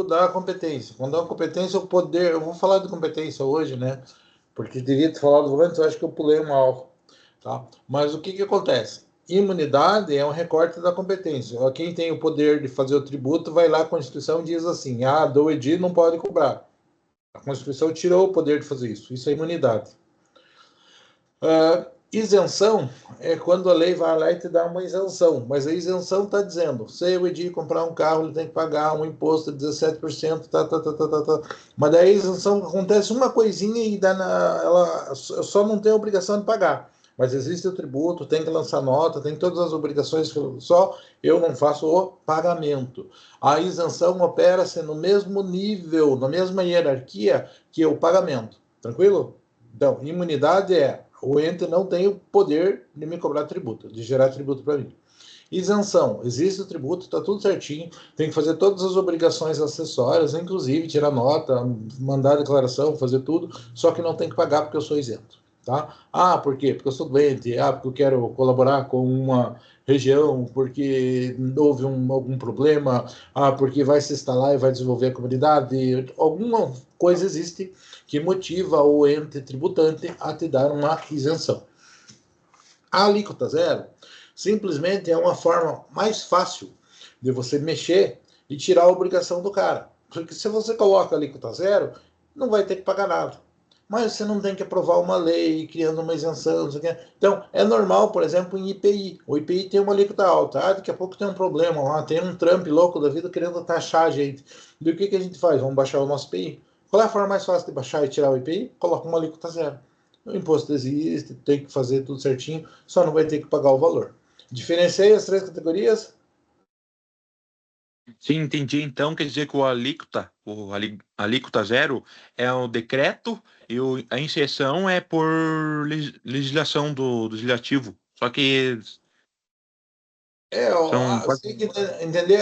Da competência. Quando a competência, o poder. Eu vou falar de competência hoje, né? Porque devia ter falado antes, eu acho que eu pulei uma aula. Tá? Mas o que, que acontece? Imunidade é um recorte da competência. Quem tem o poder de fazer o tributo vai lá, a Constituição diz assim: do EDI não pode cobrar. A Constituição tirou o poder de fazer isso. Isso é imunidade. Isenção é quando a lei vai lá e te dá uma isenção, mas a isenção está dizendo, se o Edir comprar um carro, ele tem que pagar um imposto de 17%, Mas daí a isenção acontece uma coisinha e ela só não tem a obrigação de pagar. Mas existe o tributo, tem que lançar nota, tem todas as obrigações, só eu não faço o pagamento. A isenção opera-se no mesmo nível, na mesma hierarquia que o pagamento. Tranquilo? Então, imunidade é o ente não tem o poder de me cobrar tributo, de gerar tributo para mim. Isenção, existe o tributo, está tudo certinho, tem que fazer todas as obrigações acessórias, inclusive tirar nota, mandar declaração, fazer tudo, só que não tem que pagar porque eu sou isento. Tá? Por quê? Porque eu sou doente, porque eu quero colaborar com uma região, porque houve algum problema, porque vai se instalar e vai desenvolver a comunidade, alguma coisa existe que motiva o ente tributante a te dar uma isenção. A alíquota zero simplesmente é uma forma mais fácil de você mexer e tirar a obrigação do cara. Porque se você coloca a alíquota zero, não vai ter que pagar nada. Mas você não tem que aprovar uma lei criando uma isenção, não sei o quê. Então, é normal, por exemplo, em IPI. O IPI tem uma alíquota alta. Daqui a pouco tem um problema lá, tem um Trump louco da vida querendo taxar a gente. E o que a gente faz? Vamos baixar o nosso IPI. Qual é a forma mais fácil de baixar e tirar o IPI? Coloca uma alíquota zero. O imposto existe, tem que fazer tudo certinho, só não vai ter que pagar o valor. Diferenciei as três categorias? Sim, entendi. Então quer dizer que alíquota zero é o decreto e a inserção é por legislação do legislativo. Só que são Você tem que entender,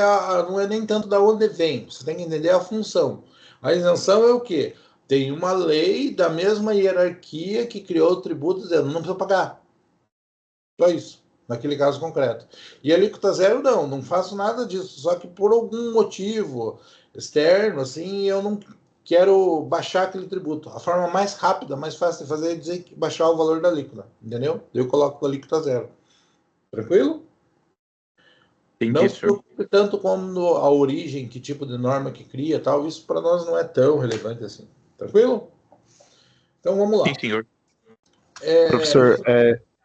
não é nem tanto da onde vem, você tem que entender a função. A isenção é o quê? Tem uma lei da mesma hierarquia que criou o tributo dizendo não precisa pagar. Só isso, naquele caso concreto. E a alíquota zero, não faço nada disso, só que por algum motivo externo, assim, eu não quero baixar aquele tributo. A forma mais rápida, mais fácil de fazer é dizer que baixar o valor da alíquota, entendeu? Eu coloco a alíquota zero. Tranquilo? entendi, Não se senhor. preocupe tanto com a origem, que tipo de norma que cria, tal. Isso para nós não é tão relevante assim. Tranquilo? Então vamos Sim, lá. senhor. Professor,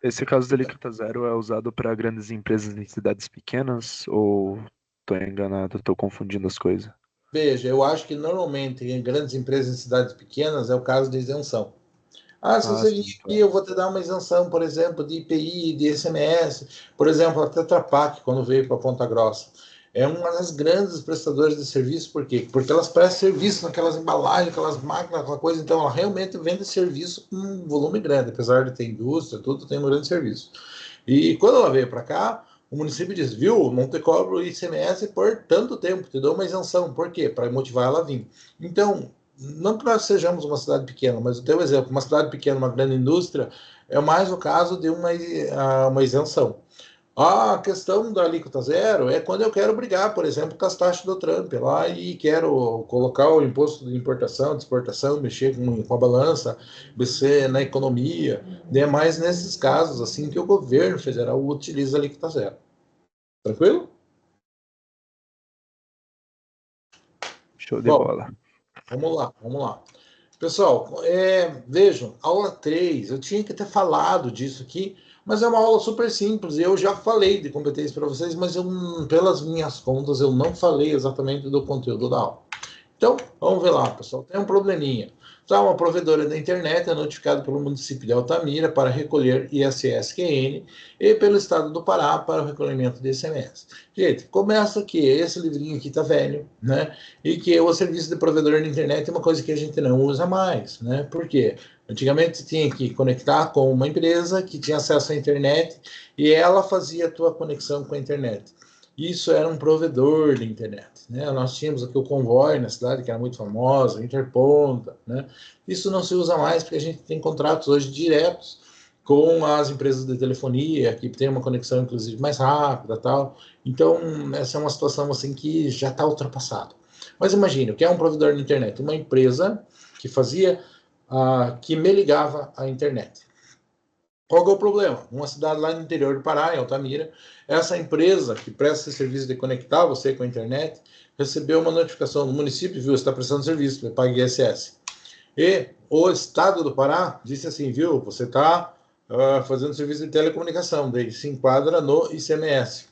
esse caso da alíquota zero é usado para grandes empresas em cidades pequenas ou estou enganado, estou confundindo as coisas? Veja, eu acho que normalmente em grandes empresas em cidades pequenas é o caso de isenção. Se Ah, você vir sim, aqui, claro. eu vou te dar uma isenção, por exemplo, de IPI, de SMS, por exemplo, a Tetra Pak, quando veio para Ponta Grossa. É uma das grandes prestadoras de serviço, por quê? Porque elas prestam serviço naquelas embalagens, aquelas máquinas, aquela coisa, então ela realmente vende serviço com um volume grande, apesar de ter indústria, tudo tem um grande serviço. E quando ela veio para cá, o município diz, viu, não te cobro o ICMS por tanto tempo, te dou uma isenção. Por quê? Para motivar ela a vir. Então, não que nós sejamos uma cidade pequena, mas o teu exemplo, uma cidade pequena, uma grande indústria, é mais o caso de uma isenção. A questão da alíquota zero é quando eu quero brigar, por exemplo, com as taxas do Trump lá e quero colocar o imposto de importação, de exportação, mexer com a balança, mexer na economia. É mais nesses casos assim que o governo federal utiliza a alíquota zero. Tranquilo? Show de Bom, bola. vamos lá. Pessoal, vejam, aula 3, eu tinha que ter falado disso aqui, mas é uma aula super simples. Eu já falei de competência para vocês, mas pelas minhas contas eu não falei exatamente do conteúdo da aula. Então, vamos ver lá, pessoal. Tem um probleminha. Uma provedora da internet é notificada pelo município de Altamira para recolher ISSQN e pelo estado do Pará para o recolhimento de ICMS. Gente, começa que esse livrinho aqui tá velho, né? E que o serviço de provedor de internet é uma coisa que a gente não usa mais, né? Por quê? Antigamente tinha que conectar com uma empresa que tinha acesso à internet e ela fazia a tua conexão com a internet. Isso era um provedor de internet, né? Nós tínhamos aqui o Convoy na cidade, que era muito famosa, Interponta, né? Isso não se usa mais porque a gente tem contratos hoje diretos com as empresas de telefonia, que tem uma conexão, inclusive, mais rápida e tal. Então, essa é uma situação assim que já está ultrapassada. Mas imagine, o que é um provedor de internet? Uma empresa que fazia, que me ligava à internet. Qual que é o problema? Uma cidade lá no interior do Pará, em Altamira, essa empresa que presta esse serviço de conectar você com a internet, recebeu uma notificação do município, viu, você está prestando serviço, paga ISS. E o estado do Pará disse assim, viu, você está fazendo serviço de telecomunicação, daí se enquadra no ICMS,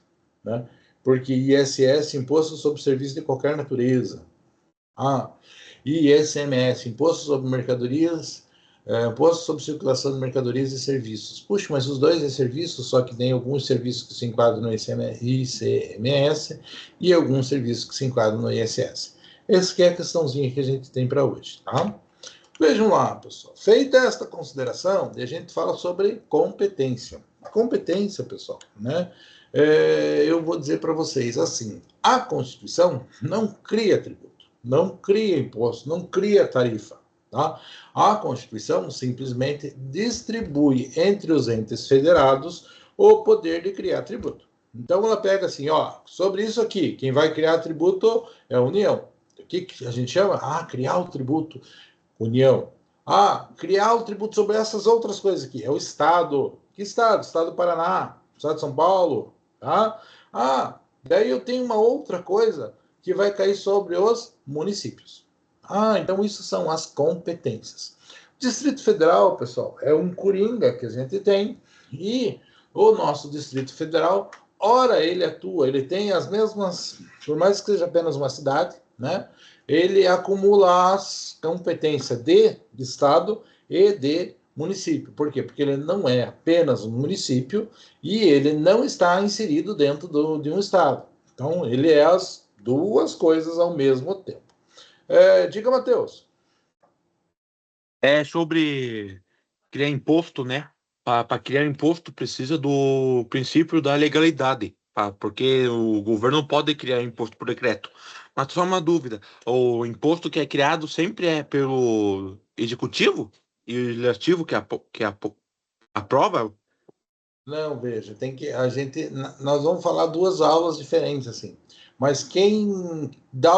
né? Porque ISS, Imposto sobre Serviço de Qualquer Natureza. ICMS, Imposto sobre Mercadorias, Imposto sobre Circulação de Mercadorias e Serviços. Puxa, mas os dois é serviços, só que tem alguns serviços que se enquadram no ICMS e alguns serviços que se enquadram no ISS. Essa que é a questãozinha que a gente tem para hoje, tá? Vejam lá, pessoal. Feita esta consideração, a gente fala sobre competência. A competência, pessoal, né? Eu vou dizer para vocês assim, a Constituição não cria tributo, não cria imposto, não cria tarifa, tá? A Constituição simplesmente distribui entre os entes federados o poder de criar tributo. Então ela pega assim, ó, sobre isso aqui, quem vai criar tributo é a União. O que a gente chama? Criar o tributo. União. Criar o tributo sobre essas outras coisas aqui. É o Estado. Que Estado? Estado do Paraná. Estado de São Paulo. Tá? Daí eu tenho uma outra coisa que vai cair sobre os municípios. Então isso são as competências. O Distrito Federal, pessoal, é um coringa que a gente tem. E o nosso Distrito Federal, ora ele atua, ele tem as mesmas, por mais que seja apenas uma cidade, né? Ele acumula as competências de Estado e de município. Por quê? Porque ele não é apenas um município e ele não está inserido dentro de um Estado. Então, ele é as duas coisas ao mesmo tempo. Diga, Matheus. É sobre criar imposto, né? Para criar imposto precisa do princípio da legalidade, porque o governo não pode criar imposto por decreto. Mas só uma dúvida, o imposto que é criado sempre é pelo executivo e o legislativo que aprova? Não, veja, nós vamos falar duas aulas diferentes assim. Mas quem dá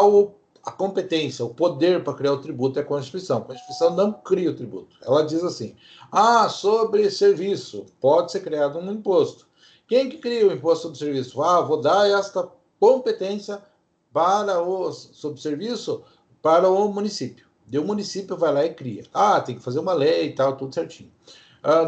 a competência, o poder para criar o tributo é a Constituição. A Constituição não cria o tributo. Ela diz assim: sobre serviço pode ser criado um imposto. Quem que cria o imposto sobre serviço? Vou dar esta competência sobre serviço para o município. E o município vai lá e cria. Tem que fazer uma lei e tal, tudo certinho.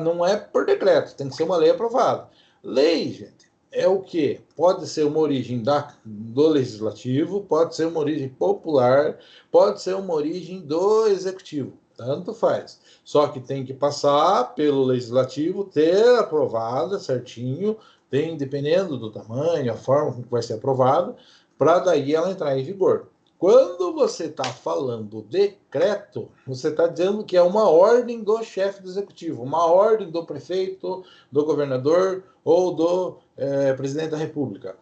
Não é por decreto, tem que ser uma lei aprovada. Lei, gente, é o quê? Pode ser uma origem do legislativo, pode ser uma origem popular, pode ser uma origem do executivo. Tanto faz. Só que tem que passar pelo legislativo, ter aprovada certinho, dependendo do tamanho, a forma como vai ser aprovada, para daí ela entrar em vigor. Quando você está falando decreto, você está dizendo que é uma ordem do chefe do executivo, uma ordem do prefeito, do governador ou do presidente da república.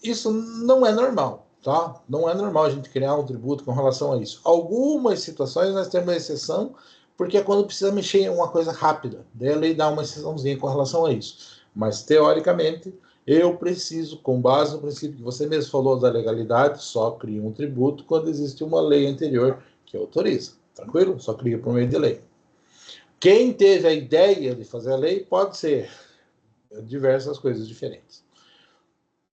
Isso não é normal, tá? Não é normal a gente criar um tributo com relação a isso. Algumas situações nós temos uma exceção, porque é quando precisa mexer em uma coisa rápida. Daí a lei dá uma exceçãozinha com relação a isso. Mas, teoricamente, eu preciso, com base no princípio que você mesmo falou da legalidade, só cria um tributo quando existe uma lei anterior que autoriza. Tranquilo? Só cria por meio de lei. Quem teve a ideia de fazer a lei pode ser diversas coisas diferentes.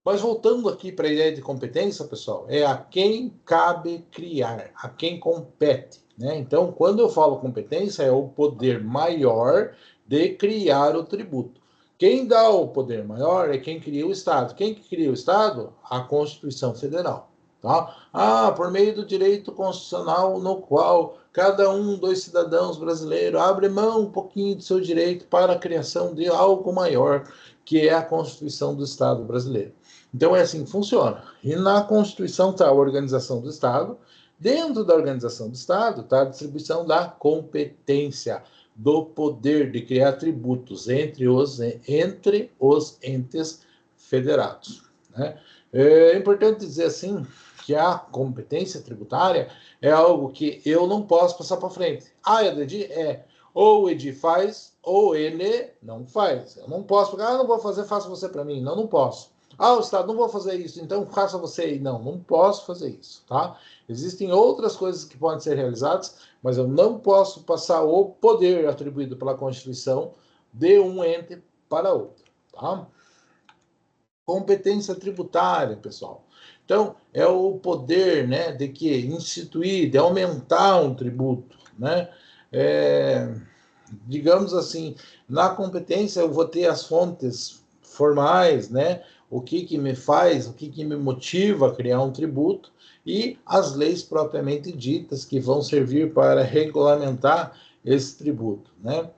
Mas voltando aqui para a ideia de competência, pessoal, é a quem cabe criar, a quem compete, né? Então, quando eu falo competência, é o poder maior de criar o tributo. Quem dá o poder maior é quem cria o Estado. Quem que cria o Estado? A Constituição Federal. Tá? Por meio do direito constitucional no qual cada um dos cidadãos brasileiros abre mão um pouquinho do seu direito para a criação de algo maior, que é a Constituição do Estado brasileiro. Então é assim que funciona. E na Constituição está a organização do Estado. Dentro da organização do Estado está a distribuição da competência, do poder de criar tributos entre os entes federados, né? É importante dizer assim que a competência tributária é algo que eu não posso passar para frente. EDD Ou o Edi faz, ou ele não faz. Eu não posso, porque não vou fazer, faça você para mim. Não, não posso. O Estado, não vou fazer isso, então faça você aí. Não, não posso fazer isso, tá? Existem outras coisas que podem ser realizadas, mas eu não posso passar o poder atribuído pela Constituição de um ente para outro, tá? Competência tributária, pessoal. Então, é o poder, né, de que instituir, de aumentar um tributo, né? Digamos assim, na competência eu vou ter as fontes formais, né? O que me faz, o que me motiva a criar um tributo e as leis propriamente ditas que vão servir para regulamentar esse tributo, né?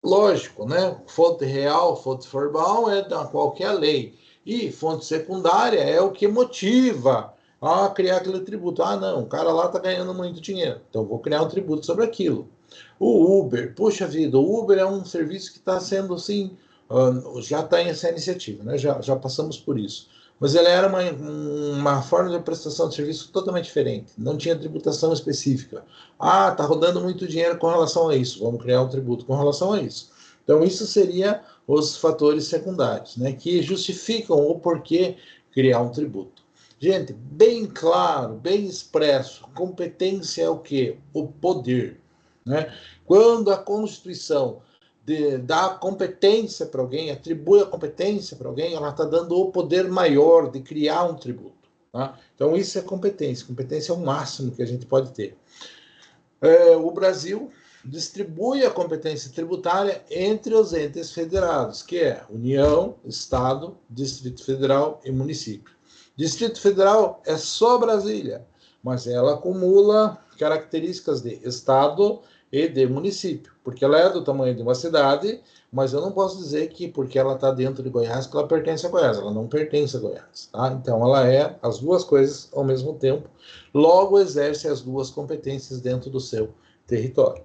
Lógico, né? Fonte real, fonte formal é da qualquer lei. E fonte secundária é o que motiva a criar aquele tributo. Não, o cara lá está ganhando muito dinheiro, então vou criar um tributo sobre aquilo. O Uber, puxa vida, o Uber é um serviço que está sendo assim, já está em essa iniciativa, né? Já passamos por isso. Mas ele era uma forma de prestação de serviço totalmente diferente, não tinha tributação específica. Está rodando muito dinheiro com relação a isso, vamos criar um tributo com relação a isso. Então, isso seria os fatores secundários, né, que justificam o porquê criar um tributo. Gente, bem claro, bem expresso, competência é o quê? O poder, né? Quando a Constituição dá competência para alguém, atribui a competência para alguém, ela está dando o poder maior de criar um tributo. Tá? Então, isso é competência. Competência é o máximo que a gente pode ter. O Brasil distribui a competência tributária entre os entes federados, que é União, Estado, Distrito Federal e município. Distrito Federal é só Brasília, mas ela acumula características de Estado e de município, porque ela é do tamanho de uma cidade, mas eu não posso dizer que porque ela está dentro de Goiás que ela pertence a Goiás, ela não pertence a Goiás, tá? Então ela é as duas coisas ao mesmo tempo, logo exerce as duas competências dentro do seu território.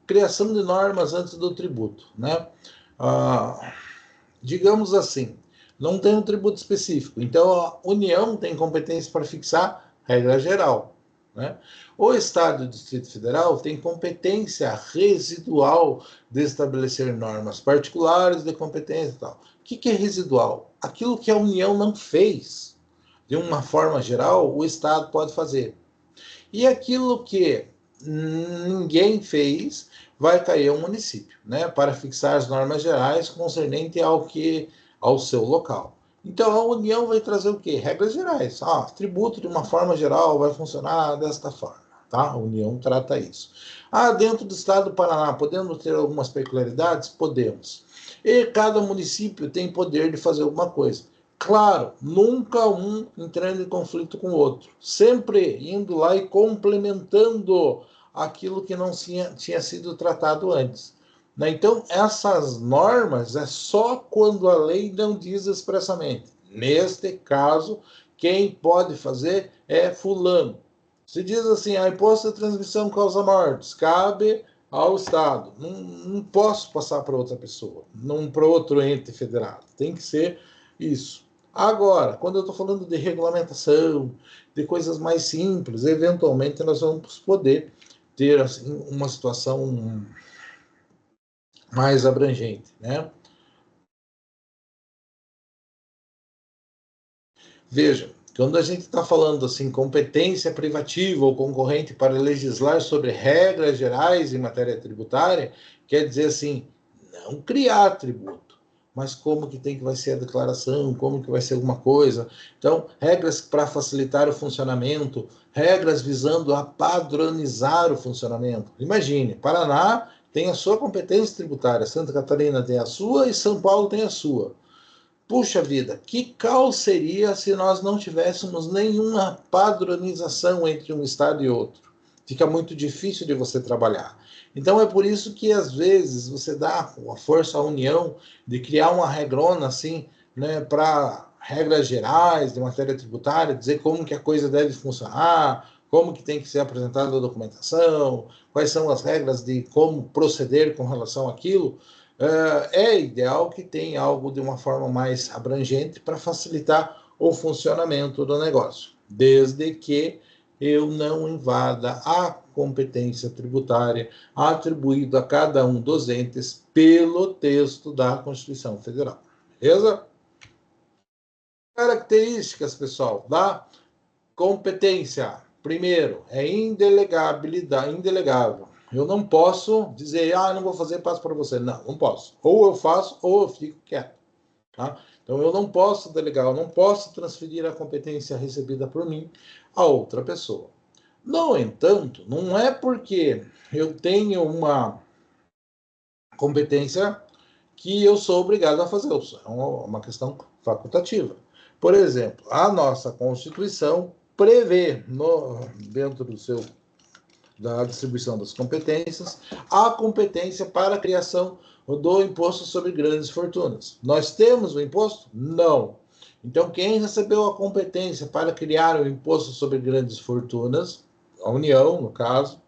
Criação de normas antes do tributo, né? Digamos assim, não tem um tributo específico, então a União tem competência para fixar regra geral, né? O Estado e o Distrito Federal tem competência residual de estabelecer normas particulares de competência e tal. O que é residual? Aquilo que a União não fez, de uma forma geral, o Estado pode fazer. E aquilo que ninguém fez, vai cair ao município, né, para fixar as normas gerais concernente ao seu local. Então, a União vai trazer o quê? Regras gerais. Tributo, de uma forma geral, vai funcionar desta forma. Tá? A União trata isso. Dentro do estado do Paraná, podemos ter algumas peculiaridades? Podemos. E cada município tem poder de fazer alguma coisa. Claro, nunca um entrando em conflito com o outro. Sempre indo lá e complementando aquilo que não tinha sido tratado antes. Então, essas normas é só quando a lei não diz expressamente. Neste caso, quem pode fazer é fulano. Se diz assim, imposto de transmissão causa mortes, cabe ao Estado. Não posso passar para outra pessoa, não para outro ente federado. Tem que ser isso. Agora, quando eu estou falando de regulamentação, de coisas mais simples, eventualmente nós vamos poder ter assim, uma situação mais abrangente, né? Veja, quando a gente está falando assim, competência privativa ou concorrente para legislar sobre regras gerais em matéria tributária, quer dizer assim, não criar tributo, mas como que vai ser a declaração, como que vai ser alguma coisa. Então, regras para facilitar o funcionamento, regras visando a padronizar o funcionamento. Imagine, Paraná tem a sua competência tributária, Santa Catarina tem a sua e São Paulo tem a sua. Puxa vida, que caos seria se nós não tivéssemos nenhuma padronização entre um estado e outro? Fica muito difícil de você trabalhar. Então é por isso que às vezes você dá a força à União de criar uma regrona assim, né, para regras gerais de matéria tributária, dizer como que a coisa deve funcionar, como que tem que ser apresentada a documentação, quais são as regras de como proceder com relação àquilo. É ideal que tenha algo de uma forma mais abrangente para facilitar o funcionamento do negócio, desde que eu não invada a competência tributária atribuída a cada um dos entes pelo texto da Constituição Federal. Beleza? Características, pessoal, da competência. Primeiro, é indelegável. Eu não posso dizer, não vou fazer, passo para você. Não, não posso. Ou eu faço, ou eu fico quieto. Tá? Então, eu não posso delegar, eu não posso transferir a competência recebida por mim a outra pessoa. No entanto, não é porque eu tenho uma competência que eu sou obrigado a fazer. É uma questão facultativa. Por exemplo, a nossa Constituição prevê, dentro da distribuição das competências, a competência para a criação do imposto sobre grandes fortunas. Nós temos o imposto? Não. Então, quem recebeu a competência para criar o imposto sobre grandes fortunas, a União, no caso,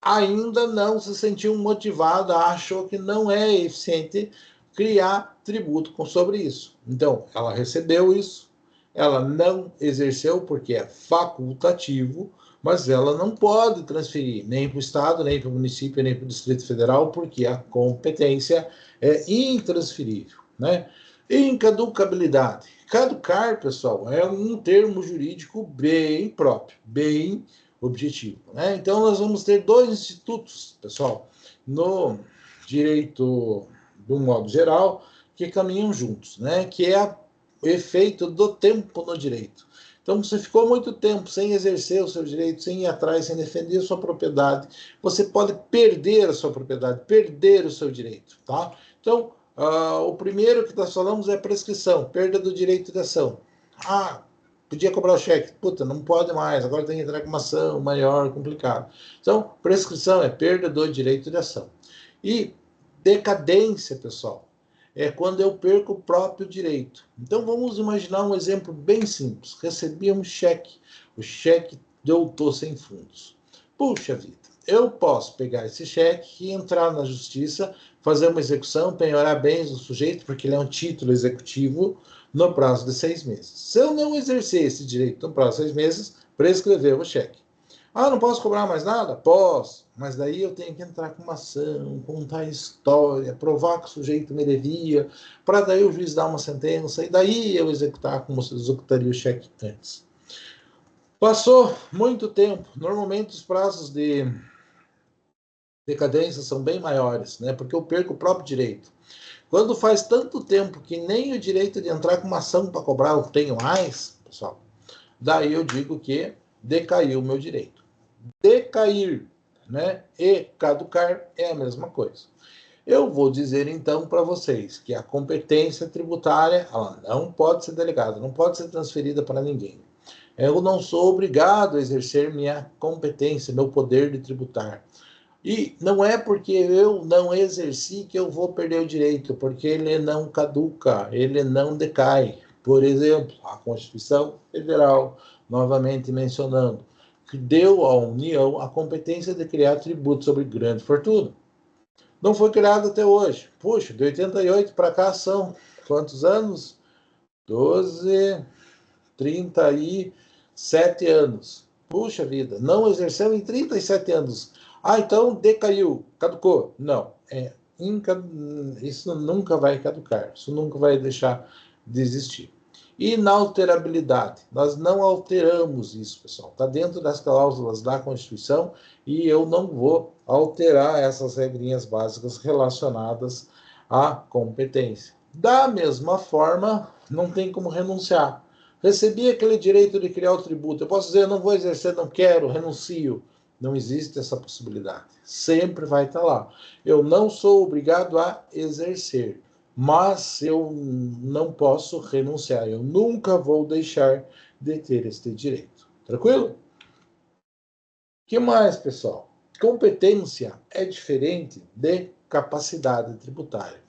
ainda não se sentiu motivada, achou que não é eficiente criar tributo sobre isso. Então, ela recebeu isso, ela não exerceu porque é facultativo, mas ela não pode transferir nem para o Estado, nem para o município, nem para o Distrito Federal, porque a competência é intransferível, né? Incaducabilidade. Caducar, pessoal, é um termo jurídico bem próprio, bem objetivo, né? Então, nós vamos ter dois institutos, pessoal, no direito, de um modo geral, que caminham juntos, né? Que é o efeito do tempo no direito. Então, você ficou muito tempo sem exercer o seu direito, sem ir atrás, sem defender a sua propriedade, você pode perder a sua propriedade, perder o seu direito, tá? Então, o primeiro que nós falamos é prescrição, perda do direito de ação. Podia cobrar o cheque. Puta, não pode mais, agora tem que entrar com uma ação maior, complicado. Então, prescrição é perda do direito de ação. E decadência, pessoal, é quando eu perco o próprio direito. Então, vamos imaginar um exemplo bem simples. Recebi um cheque, o cheque doutor sem fundos. Puxa vida, eu posso pegar esse cheque e entrar na justiça, fazer uma execução, penhorar bens do sujeito, porque ele é um título executivo, no prazo de 6 meses. Se eu não exercer esse direito no prazo de 6 meses, prescrever o cheque. Não posso cobrar mais nada? Posso, mas daí eu tenho que entrar com uma ação, contar a história, provar que o sujeito me devia, para daí o juiz dar uma sentença, e daí eu executar como se executaria o cheque antes. Passou muito tempo, normalmente os prazos de decadência são bem maiores, né? Porque eu perco o próprio direito. Quando faz tanto tempo que nem o direito de entrar com uma ação para cobrar eu tenho mais, pessoal, daí eu digo que decaiu o meu direito. Decair, né, e caducar é a mesma coisa. Eu vou dizer então para vocês que a competência tributária ela não pode ser delegada, não pode ser transferida para ninguém. Eu não sou obrigado a exercer minha competência, meu poder de tributar. E não é porque eu não exerci que eu vou perder o direito, porque ele não caduca, ele não decai. Por exemplo, a Constituição Federal, novamente mencionando, que deu à União a competência de criar tributo sobre grande fortuna. Não foi criado até hoje. Puxa, de 88 para cá são quantos anos? 12, 37 anos. Puxa vida, não exerceu em 37 anos. Então decaiu, caducou. Não, isso nunca vai caducar, isso nunca vai deixar de existir. Inalterabilidade, nós não alteramos isso, pessoal. Está dentro das cláusulas da Constituição e eu não vou alterar essas regrinhas básicas relacionadas à competência. Da mesma forma, não tem como renunciar. Recebi aquele direito de criar o tributo. Eu posso dizer, não vou exercer, não quero, renuncio. Não existe essa possibilidade. Sempre vai estar lá. Eu não sou obrigado a exercer, mas eu não posso renunciar. Eu nunca vou deixar de ter este direito. Tranquilo? O que mais, pessoal? Competência é diferente de capacidade tributária.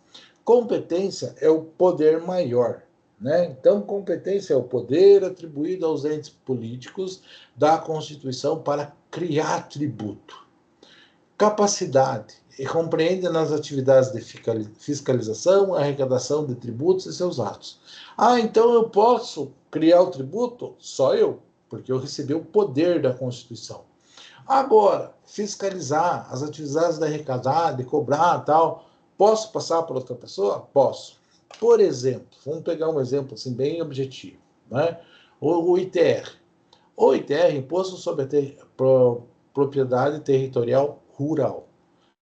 Competência é o poder maior. Né? Então, competência é o poder atribuído aos entes políticos da Constituição para criar tributo. Capacidade compreende nas atividades de fiscalização, arrecadação de tributos e seus atos. Então eu posso criar o tributo? Só eu. porque eu recebi o poder da Constituição. Agora, fiscalizar as atividades da arrecadada e cobrar tal, posso passar para outra pessoa? Posso. Por exemplo, vamos pegar um exemplo assim, bem objetivo, né? O ITR. O ITR, Imposto sobre a Propriedade Territorial Rural.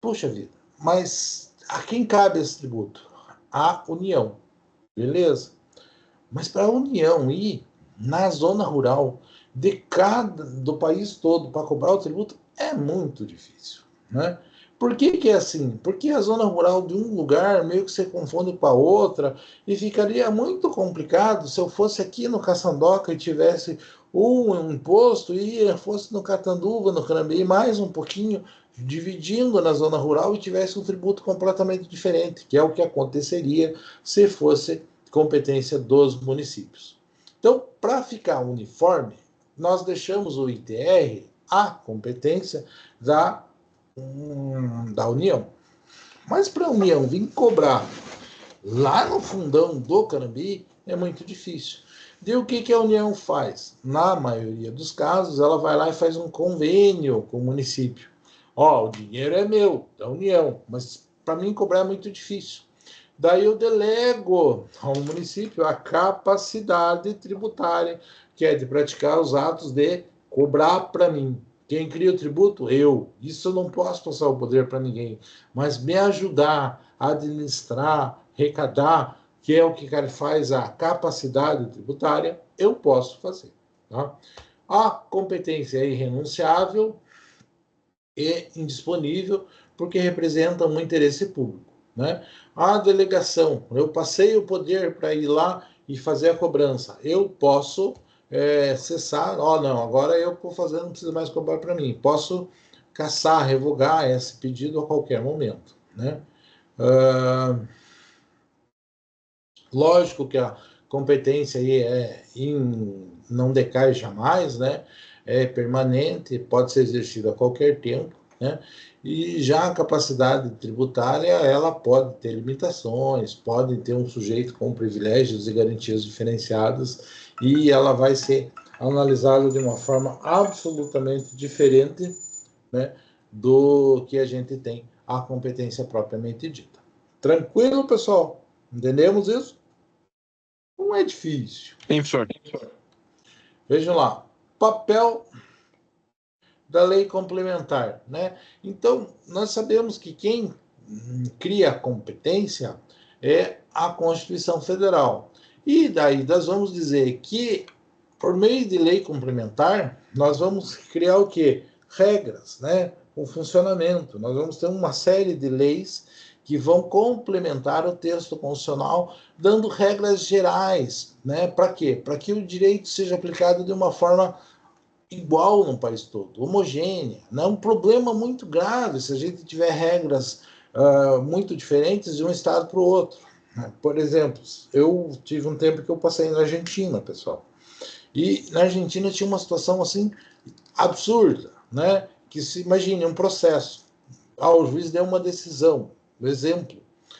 Puxa vida, mas a quem cabe esse tributo? A União, beleza? Mas para a União ir na zona rural do país todo para cobrar o tributo é muito difícil, né? Por que é assim? Porque a zona rural de um lugar meio que se confunde com a outra e ficaria muito complicado se eu fosse aqui no Caçandoca e tivesse um imposto e fosse no Catanduva, no Carambeí, mais um pouquinho, dividindo na zona rural e tivesse um tributo completamente diferente, que é o que aconteceria se fosse competência dos municípios. Então, para ficar uniforme, nós deixamos o ITR a competência da União. Mas para a União vir cobrar lá no fundão do Carambeí é muito difícil. E o que a União faz? Na maioria dos casos, ela vai lá e faz um convênio com o município. Ó, o dinheiro é meu, da União, mas para mim cobrar é muito difícil. Daí eu delego ao município a capacidade tributária, que é de praticar os atos de cobrar para mim. Quem cria o tributo? Eu. Isso eu não posso passar o poder para ninguém, mas me ajudar a administrar, arrecadar, que é o que faz a capacidade tributária, eu posso fazer. Tá? A competência é irrenunciável e indisponível, porque representa um interesse público. Né? A delegação, eu passei o poder para ir lá e fazer a cobrança. Eu posso cessar, não, agora eu vou fazer, não precisa mais cobrar para mim. Posso cassar, revogar esse pedido a qualquer momento. Né? Lógico que a competência aí não decai jamais, né? É permanente, pode ser exercida a qualquer tempo, né? E já a capacidade tributária, ela pode ter limitações, pode ter um sujeito com privilégios e garantias diferenciadas, e ela vai ser analisada de uma forma absolutamente diferente, né, do que a gente tem a competência propriamente dita. Tranquilo, pessoal? Entendemos isso? Não é difícil. Sim, professor. Vejam lá, papel da lei complementar, né? Então, nós sabemos que quem cria a competência é a Constituição Federal. E daí nós vamos dizer que, por meio de lei complementar, nós vamos criar o quê? Regras, né? O funcionamento. Nós vamos ter uma série de leis que vão complementar o texto constitucional, dando regras gerais, né? Para quê? Para que o direito seja aplicado de uma forma igual no país todo, homogênea. Não é um problema muito grave se a gente tiver regras muito diferentes de um estado para o outro. Por exemplo, eu tive um tempo que eu passei na Argentina, pessoal. E na Argentina tinha uma situação assim absurda, né? Que se imagine um processo. O juiz deu uma decisão. Por exemplo,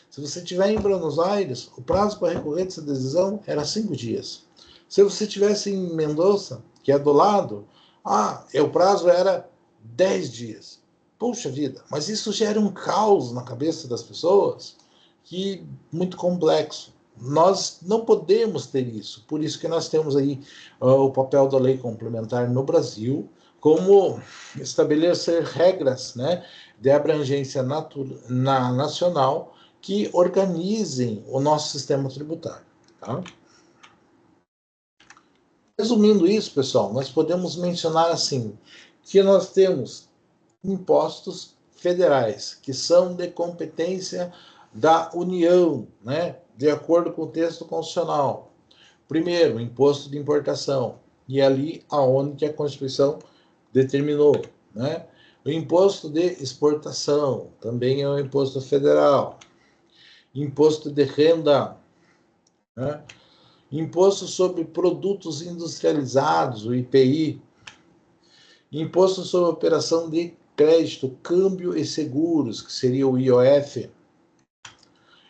se você estiver em Buenos Aires, o prazo para recorrer dessa decisão era 5 dias. Se você estivesse em Mendoza, que é do lado, o prazo era 10 dias. Puxa vida, mas isso gera um caos na cabeça das pessoas que muito complexo. Nós não podemos ter isso. Por isso que nós temos aí o papel da lei complementar no Brasil, como estabelecer regras, né, de abrangência nacional que organizem o nosso sistema tributário. Tá? Resumindo isso, pessoal, nós podemos mencionar assim, que nós temos impostos federais, que são de competência da União, né, de acordo com o texto constitucional. Primeiro, imposto de importação, e ali aonde a Constituição determinou, né? O imposto de exportação, também é um imposto federal. Imposto de renda, né? Imposto sobre produtos industrializados, o IPI. Imposto sobre operação de crédito, câmbio e seguros, que seria o IOF.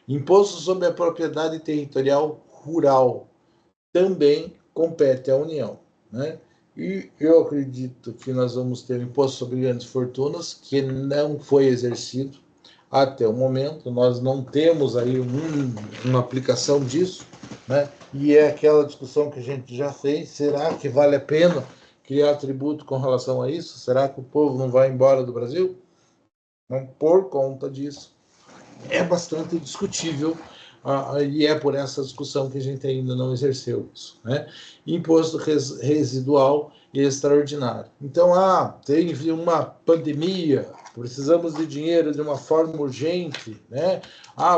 Imposto sobre a propriedade territorial rural, também compete à União, né? E eu acredito que nós vamos ter um imposto sobre grandes fortunas que não foi exercido até o momento. Nós não temos aí uma aplicação disso, né? E é aquela discussão que a gente já fez. Será que vale a pena criar tributo com relação a isso? Será que o povo não vai embora do Brasil? Não, por conta disso. É bastante discutível, e é por essa discussão que a gente ainda não exerceu isso, né? Imposto residual e extraordinário. Então, teve uma pandemia, precisamos de dinheiro de uma forma urgente, né?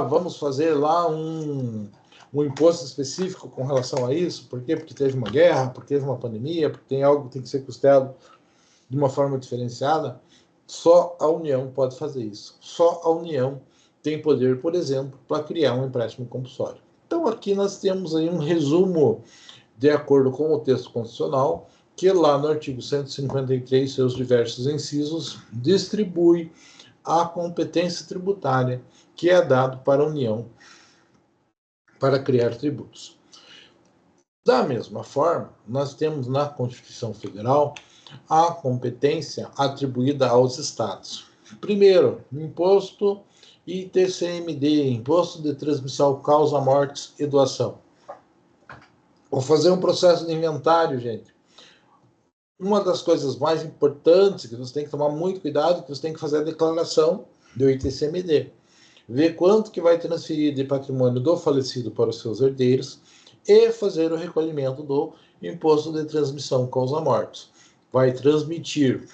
Vamos fazer lá um imposto específico com relação a isso. Por quê? Porque teve uma guerra, porque teve uma pandemia, porque tem algo que tem que ser custeado de uma forma diferenciada. Só a União pode fazer isso. Só a União tem poder, por exemplo, para criar um empréstimo compulsório. Então, aqui nós temos aí um resumo, de acordo com o texto constitucional, que lá no artigo 153, seus diversos incisos, distribui a competência tributária que é dado para a União para criar tributos. Da mesma forma, nós temos na Constituição Federal a competência atribuída aos estados. Primeiro, imposto ITCMD, Imposto de Transmissão, Causa, Mortes e Doação. Vou fazer um processo de inventário, gente. Uma das coisas mais importantes que você tem que tomar muito cuidado é que você tem que fazer a declaração do ITCMD. Ver quanto que vai transferir de patrimônio do falecido para os seus herdeiros e fazer o recolhimento do Imposto de Transmissão, Causa, Mortes. Vai transmitir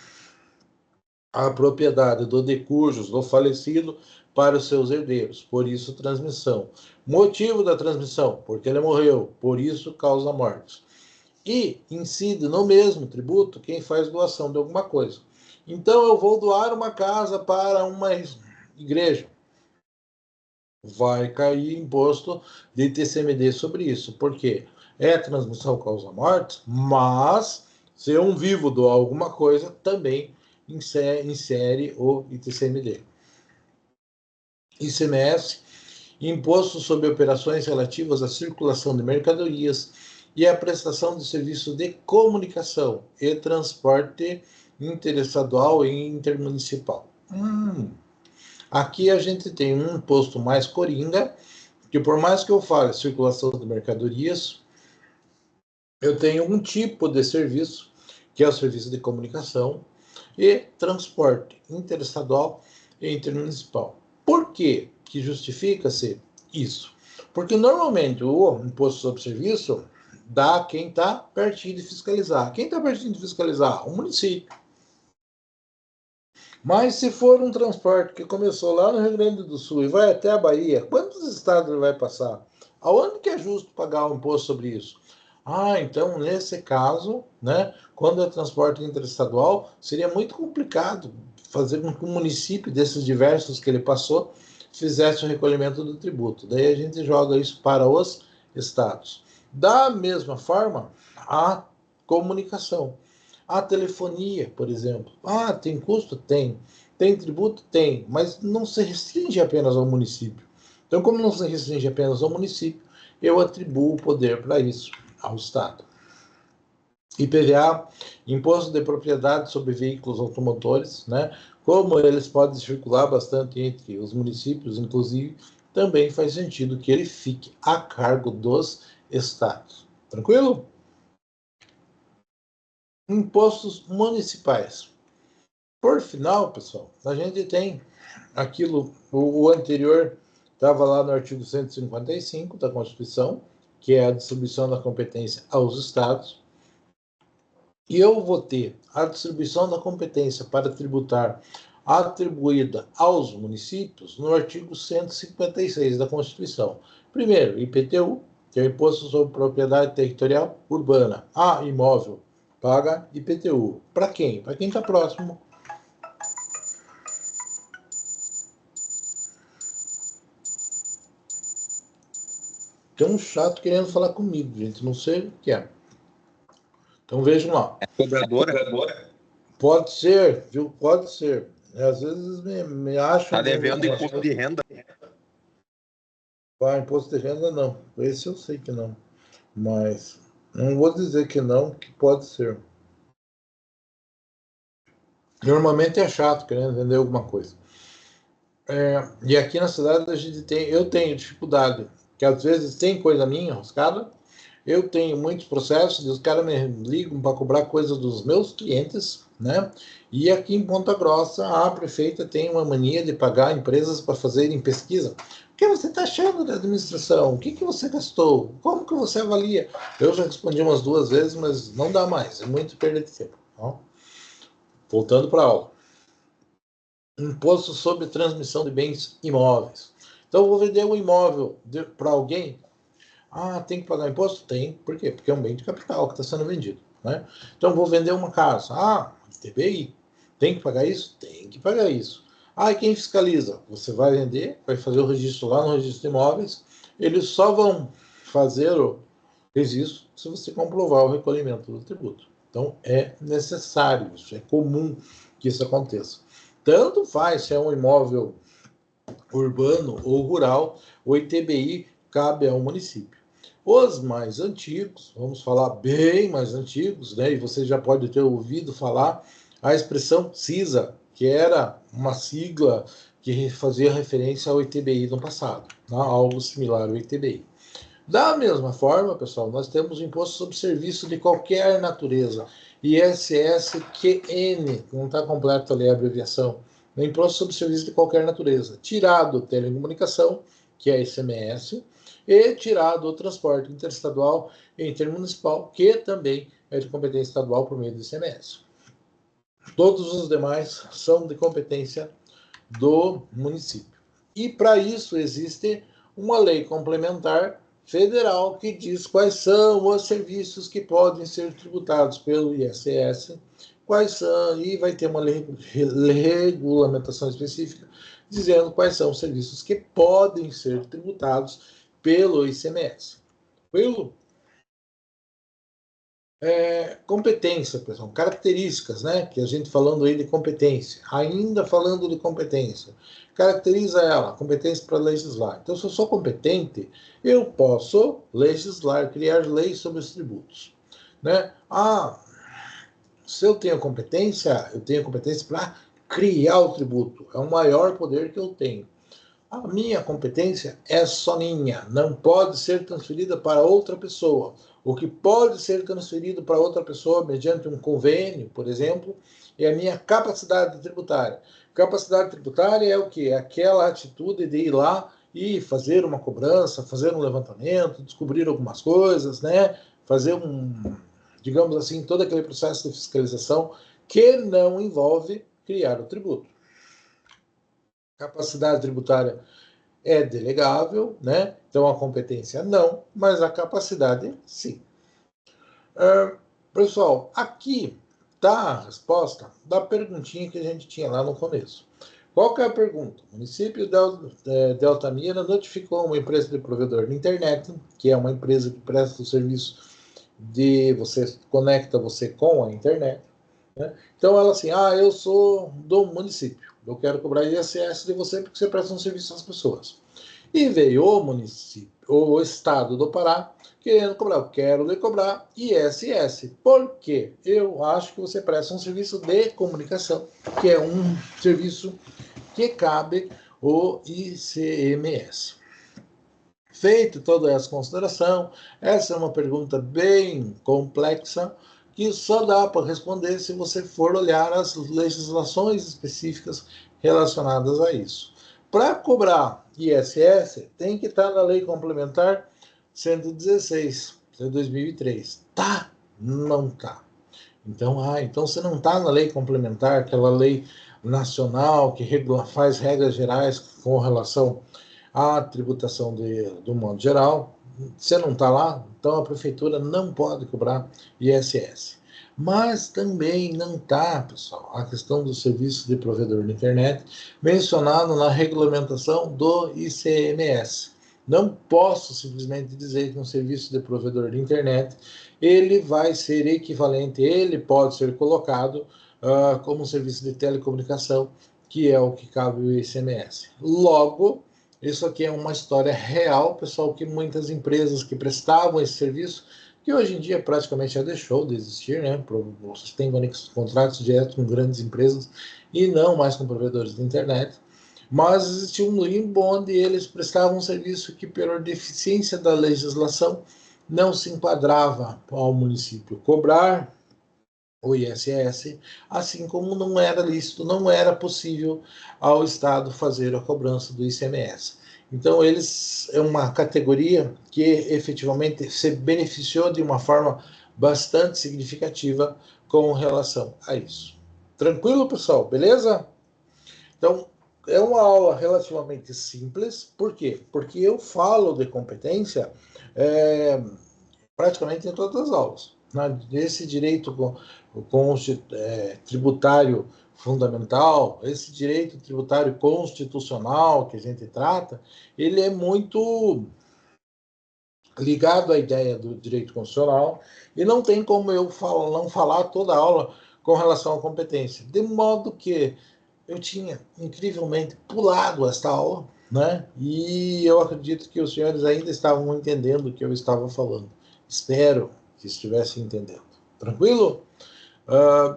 a propriedade do decujus do falecido para os seus herdeiros, por isso transmissão. Motivo da transmissão, porque ele morreu, por isso causa morte. E incide no mesmo tributo quem faz doação de alguma coisa. Então eu vou doar uma casa para uma igreja. Vai cair imposto de ITCMD sobre isso. Por quê? É transmissão causa morte, mas se um vivo doar alguma coisa, também insere o ITCMD. ICMS, Imposto sobre Operações Relativas à Circulação de Mercadorias e à Prestação de Serviço de Comunicação e Transporte Interestadual e Intermunicipal. Aqui a gente tem um imposto mais coringa, que por mais que eu fale circulação de mercadorias, eu tenho um tipo de serviço, que é o serviço de comunicação e transporte interestadual e intermunicipal. Por que que justifica-se isso? Porque normalmente o imposto sobre serviço dá a quem está pertinho de fiscalizar. Quem está pertinho de fiscalizar? O município. Mas se for um transporte que começou lá no Rio Grande do Sul e vai até a Bahia, quantos estados ele vai passar? Aonde que é justo pagar um imposto sobre isso? Então, nesse caso, né, quando é transporte interestadual, seria muito complicado fazer com que o município, desses diversos que ele passou, fizesse o recolhimento do tributo. Daí a gente joga isso para os estados. Da mesma forma, a comunicação. A telefonia, por exemplo. Tem custo? Tem. Tem tributo? Tem. Mas não se restringe apenas ao município. Então, como não se restringe apenas ao município, eu atribuo o poder para isso ao Estado. IPVA, Imposto de Propriedade sobre Veículos Automotores, né? Como eles podem circular bastante entre os municípios, inclusive, também faz sentido que ele fique a cargo dos estados. Tranquilo? Impostos municipais. Por final, pessoal, a gente tem aquilo, o anterior estava lá no artigo 155 da Constituição, que é a distribuição da competência aos estados. E eu vou ter a distribuição da competência para tributar atribuída aos municípios no artigo 156 da Constituição. Primeiro, IPTU, que é o Imposto sobre Propriedade Territorial Urbana. Imóvel, paga IPTU. Para quem? Para quem está próximo. Tem um chato querendo falar comigo, gente. Não sei o que é. Então vejam lá. É cobradora? Pode ser, viu? Pode ser. Às vezes me acham. Está devendo imposto de renda. Imposto de renda não. Esse eu sei que não. Mas não vou dizer que não, que pode ser. Normalmente é chato querendo vender alguma coisa. E aqui na cidade eu tenho dificuldade, que às vezes tem coisa minha, os caras, eu tenho muitos processos, e os caras me ligam para cobrar coisas dos meus clientes, né? E aqui em Ponta Grossa, a prefeita tem uma mania de pagar empresas para fazerem pesquisa. O que você está achando da administração? O que você gastou? Como que você avalia? Eu já respondi umas 2 vezes, mas não dá mais, é muito perda de tempo. Ó. Voltando para a aula. Imposto sobre transmissão de bens imóveis. Então, eu vou vender um imóvel para alguém. Ah, tem que pagar imposto? Tem. Por quê? Porque é um bem de capital que está sendo vendido. Né? Então, vou vender uma casa. Ah, TBI. Tem que pagar isso? Tem que pagar isso. Ah, e quem fiscaliza? Você vai vender, vai fazer o registro lá no registro de imóveis. Eles só vão fazer o registro se você comprovar o recolhimento do tributo. Então, é necessário isso, é comum que isso aconteça. Tanto faz se é um imóvel urbano ou rural, o ITBI cabe ao município. Os mais antigos, vamos falar bem mais antigos, né? E você já pode ter ouvido falar a expressão CISA, que era uma sigla que fazia referência ao ITBI no passado, né? Algo similar ao ITBI. Da mesma forma, pessoal, nós temos o imposto sobre serviço de qualquer natureza, ISSQN, não está completo ali a abreviação, o imposto sobre serviço de qualquer natureza, tirado telecomunicação, que é ICMS, e tirado o transporte interestadual e intermunicipal, que também é de competência estadual por meio do ICMS. Todos os demais são de competência do município. E para isso existe uma lei complementar federal que diz quais são os serviços que podem ser tributados pelo ISS, quais são, e vai ter uma regulamentação específica dizendo quais são os serviços que podem ser tributados pelo ICMS. Pelo competência, pessoal, características, né? Que a gente falando aí de competência, ainda falando de competência, caracteriza ela, competência para legislar. Então, se eu sou competente, eu posso legislar, criar leis sobre os tributos, né? Ah, se eu tenho competência para criar o tributo, é o maior poder que eu tenho. A minha competência é só minha, não pode ser transferida para outra pessoa. O que pode ser transferido para outra pessoa mediante um convênio, por exemplo, é a minha capacidade tributária. Capacidade tributária é o quê? É aquela atitude de ir lá e fazer uma cobrança, fazer um levantamento, descobrir algumas coisas, né? Fazer digamos assim, todo aquele processo de fiscalização que não envolve criar o tributo. Capacidade tributária é delegável, né? Então a competência não, mas a capacidade sim. Pessoal, aqui está a resposta da perguntinha que a gente tinha lá no começo. Qual que é a pergunta? O município de Altamira notificou uma empresa de provedor de internet, que é uma empresa que presta o serviço de você conecta você com a internet. Né? Então ela assim, eu sou do município, eu quero cobrar ISS de você porque você presta um serviço às pessoas. E veio o município, o estado do Pará, querendo cobrar. Eu quero lhe cobrar ISS, porque eu acho que você presta um serviço de comunicação, que é um serviço que cabe o ICMS. Feito toda essa consideração, essa é uma pergunta bem complexa, que só dá para responder se você for olhar as legislações específicas relacionadas a isso. Para cobrar ISS, tem que estar na Lei Complementar 116 de 2003. Tá? Não tá. Então você não está na Lei Complementar, aquela lei nacional que faz regras gerais com relação à tributação do modo geral. Você não está lá, então a prefeitura não pode cobrar ISS. Mas também não está, pessoal, a questão do serviço de provedor de internet mencionado na regulamentação do ICMS. Não posso simplesmente dizer que um serviço de provedor de internet ele vai ser equivalente, ele pode ser colocado como um serviço de telecomunicação, que é o que cabe o ICMS. Logo, isso aqui é uma história real, pessoal, que muitas empresas que prestavam esse serviço que hoje em dia praticamente já deixou de existir, né? Vocês têm contratos diretos com grandes empresas e não mais com provedores de internet. Mas existia um limbo onde eles prestavam um serviço que, pela deficiência da legislação, não se enquadrava ao município cobrar o ISS, assim como não era lícito, não era possível ao Estado fazer a cobrança do ICMS. Então, eles é uma categoria que efetivamente se beneficiou de uma forma bastante significativa com relação a isso. Tranquilo, pessoal? Beleza? Então, é uma aula relativamente simples. Por quê? Porque eu falo de competência praticamente em todas as aulas. Esse direito tributário fundamental, esse direito tributário constitucional que a gente trata, ele é muito ligado à ideia do direito constitucional e não tem como eu não falar toda a aula com relação à competência. De modo que eu tinha incrivelmente pulado esta aula, né? E eu acredito que os senhores ainda estavam entendendo o que eu estava falando. Espero que estivessem entendendo. Tranquilo?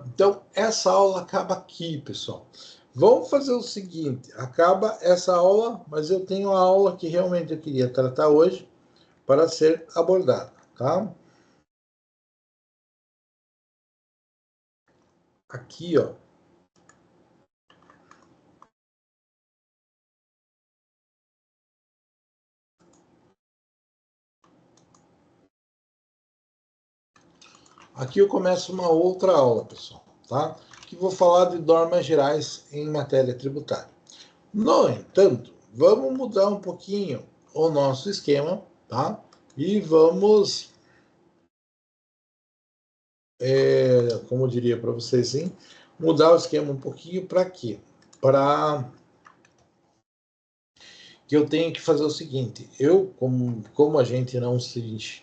Então, essa aula acaba aqui, pessoal. Vamos fazer o seguinte: acaba essa aula, mas eu tenho a aula que realmente eu queria tratar hoje para ser abordada, tá? Aqui, ó. Aqui eu começo uma outra aula, pessoal, tá? Que vou falar de normas gerais em matéria tributária. No entanto, vamos mudar um pouquinho o nosso esquema, tá? E vamos, como eu diria para vocês, sim, mudar o esquema um pouquinho para quê? Para que eu tenho que fazer o seguinte: eu, como a gente não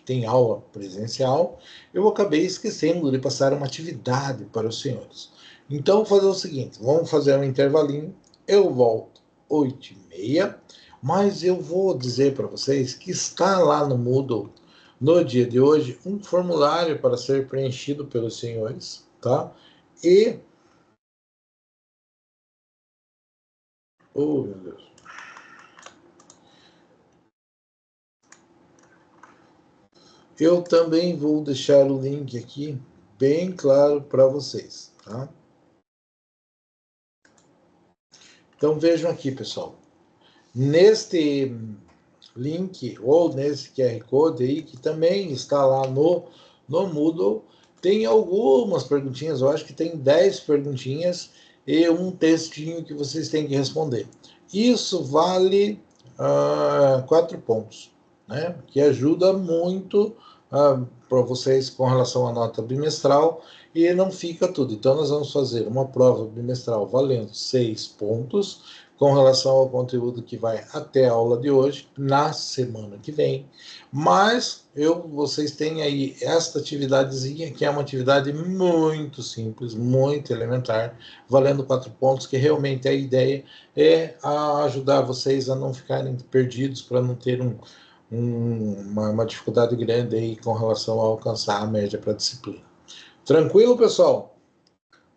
tem aula presencial, eu acabei esquecendo de passar uma atividade para os senhores. Então, vou fazer o seguinte: vamos fazer um intervalinho, eu volto 8h30, mas eu vou dizer para vocês que está lá no Moodle, no dia de hoje, um formulário para ser preenchido pelos senhores, tá? E... Oh, meu Deus. Eu também vou deixar o link aqui bem claro para vocês, tá? Então vejam aqui, pessoal. Neste link ou nesse QR Code aí, que também está lá no Moodle, tem algumas perguntinhas, eu acho que tem 10 perguntinhas e um textinho que vocês têm que responder. Isso vale 4 pontos, né? Que ajuda muito para vocês com relação à nota bimestral e não fica tudo. Então, nós vamos fazer uma prova bimestral valendo 6 pontos com relação ao conteúdo que vai até a aula de hoje, na semana que vem. Mas vocês têm aí esta atividadezinha, que é uma atividade muito simples, muito elementar, valendo 4 pontos, que realmente a ideia é ajudar vocês a não ficarem perdidos, para não ter uma dificuldade grande aí com relação a alcançar a média para a disciplina. Tranquilo, pessoal?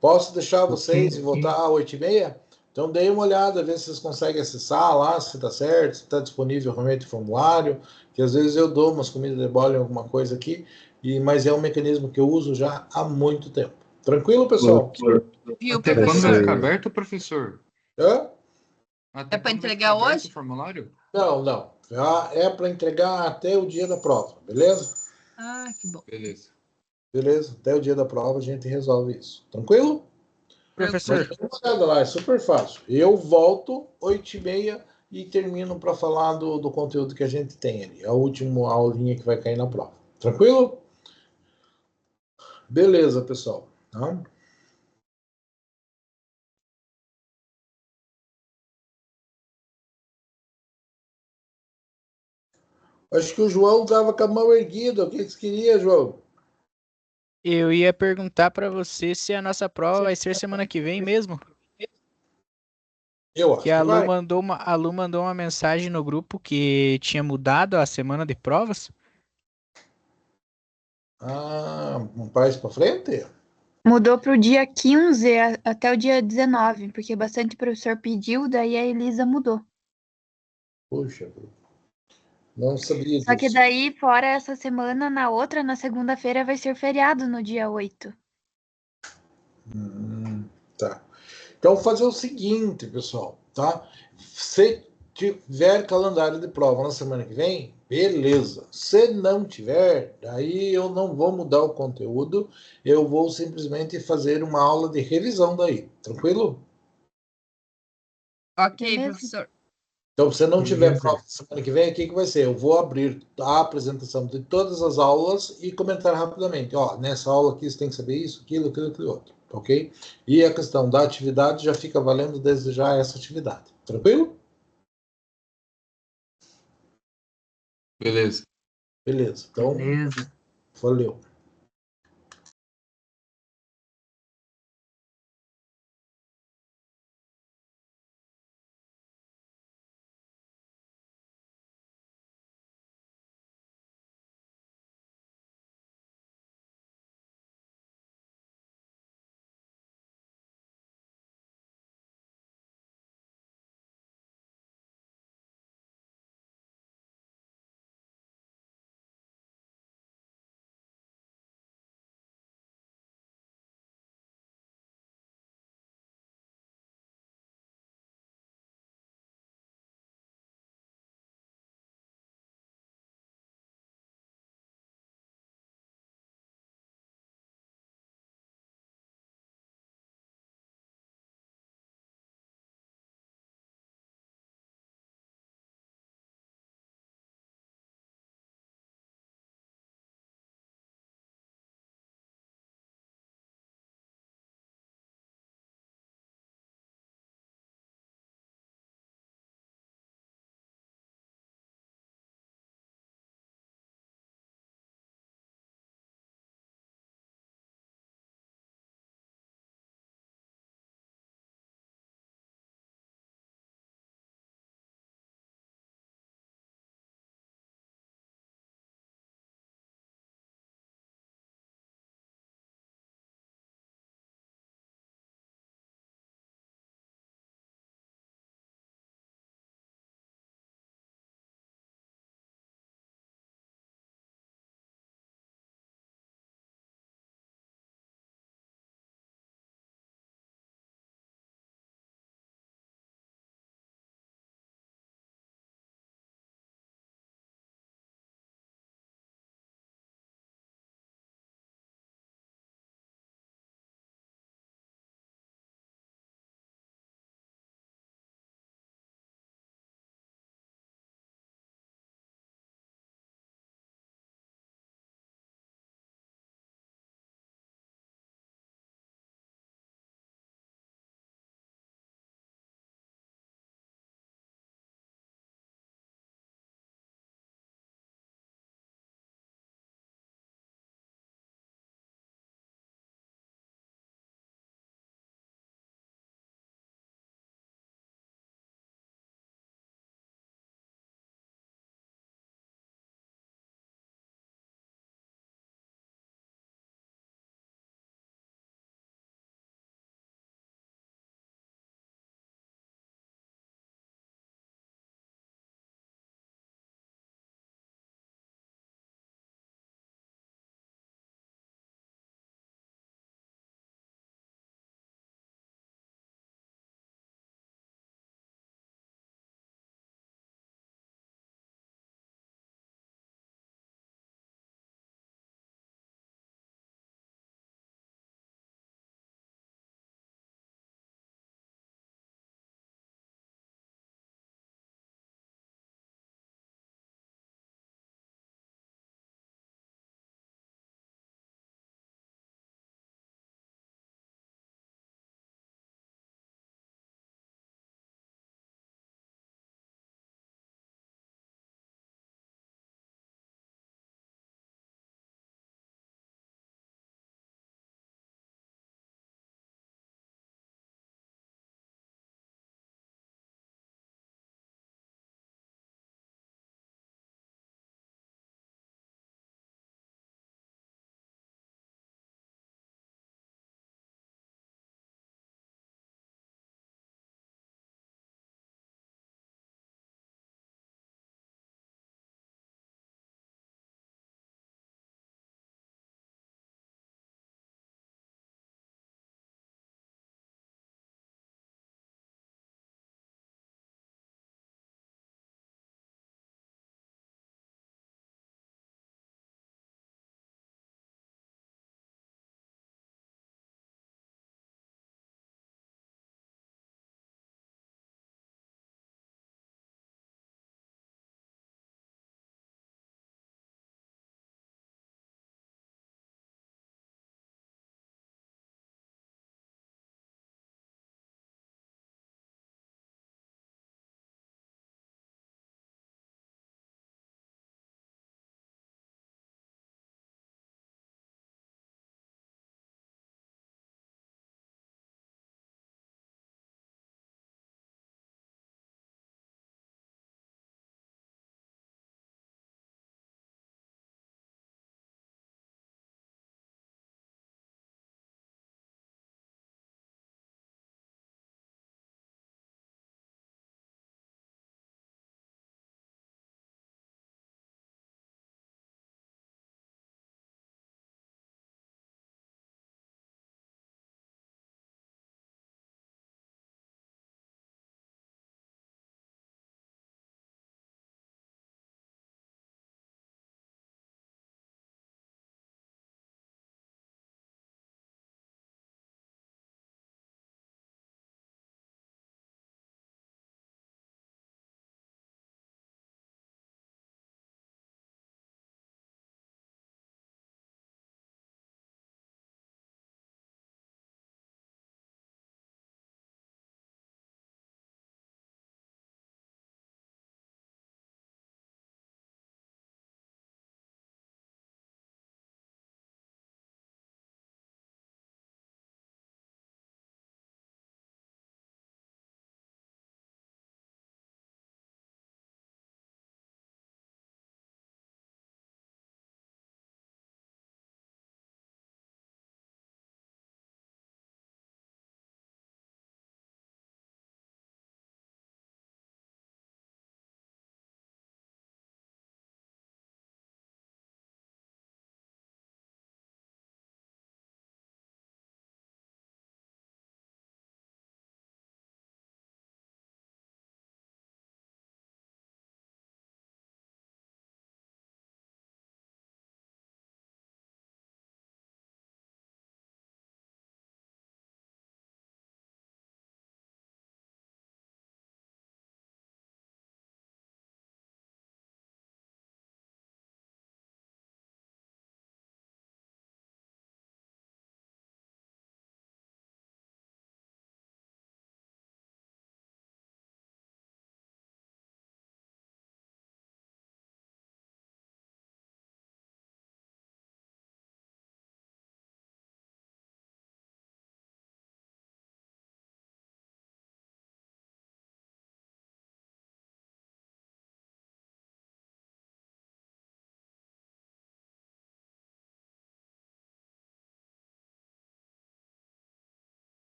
Posso deixar vocês e voltar às 8h30? Então, deem uma olhada, ver se vocês conseguem acessar lá, se está certo, se está disponível realmente o formulário, que às vezes eu dou umas comidas de bola em alguma coisa aqui, mas é um mecanismo que eu uso já há muito tempo. Tranquilo, pessoal? E até quando vai ficar aberto, professor? Hã? É para entregar hoje? O formulário? Não. Já é para entregar até o dia da prova, beleza? Ah, que bom. Beleza, até o dia da prova a gente resolve isso. Tranquilo? Professor. Mas dá uma olhada lá, é super fácil. Eu volto 8h30 e termino para falar do conteúdo que a gente tem ali. A última aulinha que vai cair na prova. Tranquilo? Beleza, pessoal. Tá? Acho que o João estava com a mão erguida. O que você queria, João? Eu ia perguntar para você se a nossa prova vai ser semana que vem mesmo. Eu acho Que a Lu vai. mandou uma mensagem no grupo que tinha mudado a semana de provas. Ah, um país para frente? Mudou para o dia 15 até o dia 19, porque bastante professor pediu, daí a Elisa mudou. Puxa, não sabia Só que disso. daí, fora essa semana, na segunda-feira, vai ser feriado no dia 8. Tá. Então, fazer o seguinte, pessoal, tá? Se tiver calendário de prova na semana que vem, beleza. Se não tiver, daí eu não vou mudar o conteúdo, eu vou simplesmente fazer uma aula de revisão daí, tranquilo? Ok, Beleza. professor. Então, se não tiver Beleza. prova semana que vem, o que que vai ser? Eu vou abrir a apresentação de todas as aulas e comentar rapidamente. Ó, nessa aula aqui você tem que saber isso, aquilo, outro, ok? E a questão da atividade já fica valendo desde já essa atividade. Tranquilo? Beleza. Beleza. Então, Beleza. valeu.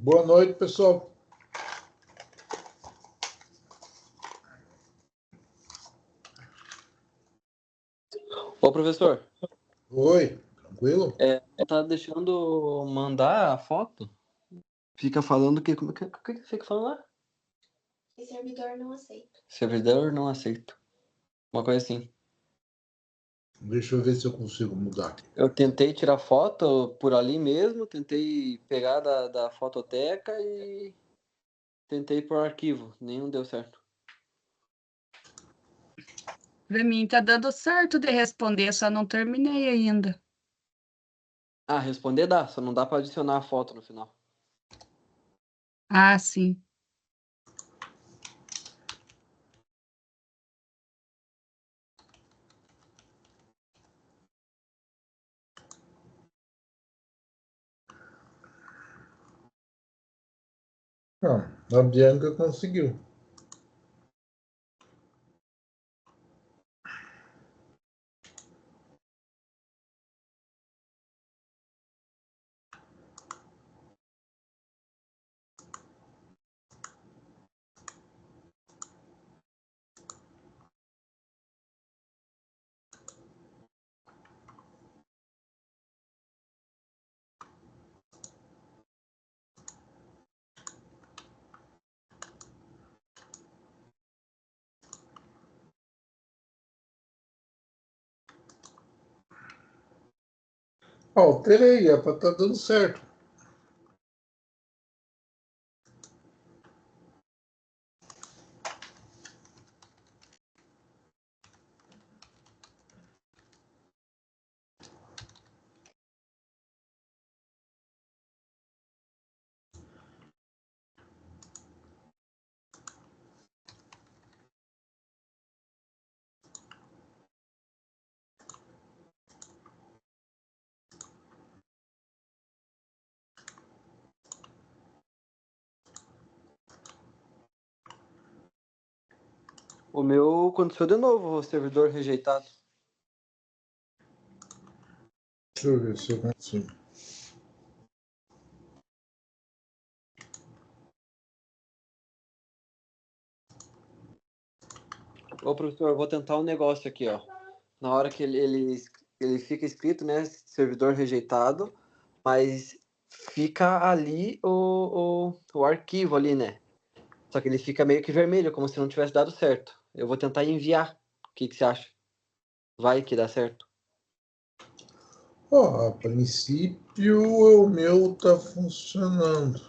Boa noite, pessoal. Ô, professor. Oi, tranquilo? Tá deixando mandar a foto? Fica falando que... O que fica falando lá? Que servidor não aceita. Servidor não aceito. Uma coisa assim. Deixa eu ver se eu consigo mudar. Eu tentei tirar foto por ali mesmo, tentei pegar da fototeca e tentei por arquivo. Nenhum deu certo. Pra mim tá dando certo de responder, só não terminei ainda. Ah, responder dá, só não dá pra adicionar a foto no final. Ah, sim. Não, a Bianca conseguiu. Alterei, é para estar dando certo. O meu aconteceu de novo, o servidor rejeitado. Deixa eu ver se eu consigo. Ô, professor, eu vou tentar um negócio aqui, ó. Na hora que ele fica escrito, né, servidor rejeitado, mas fica ali o arquivo ali, né? Só que ele fica meio que vermelho, como se não tivesse dado certo. Eu vou tentar enviar. O que você acha? Vai que dá certo. A princípio o meu tá funcionando.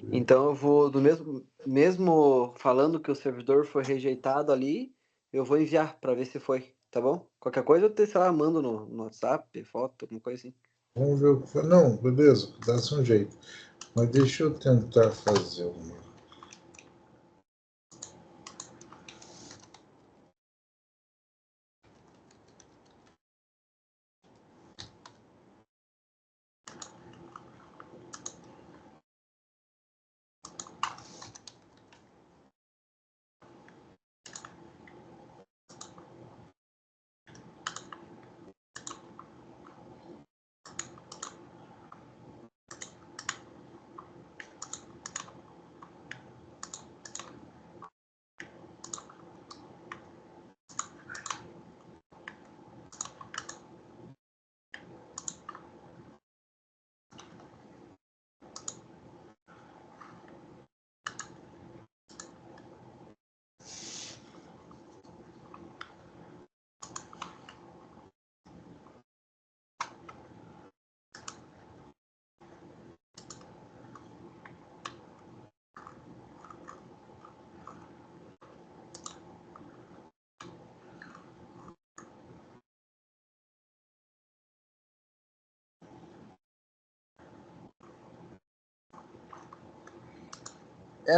Então eu vou, do mesmo falando que o servidor foi rejeitado ali, eu vou enviar para ver se foi, tá bom? Qualquer coisa eu, sei lá, mando no WhatsApp, foto, alguma coisa assim. Vamos ver o que foi. Não, beleza, dá-se um jeito. Mas deixa eu tentar fazer uma.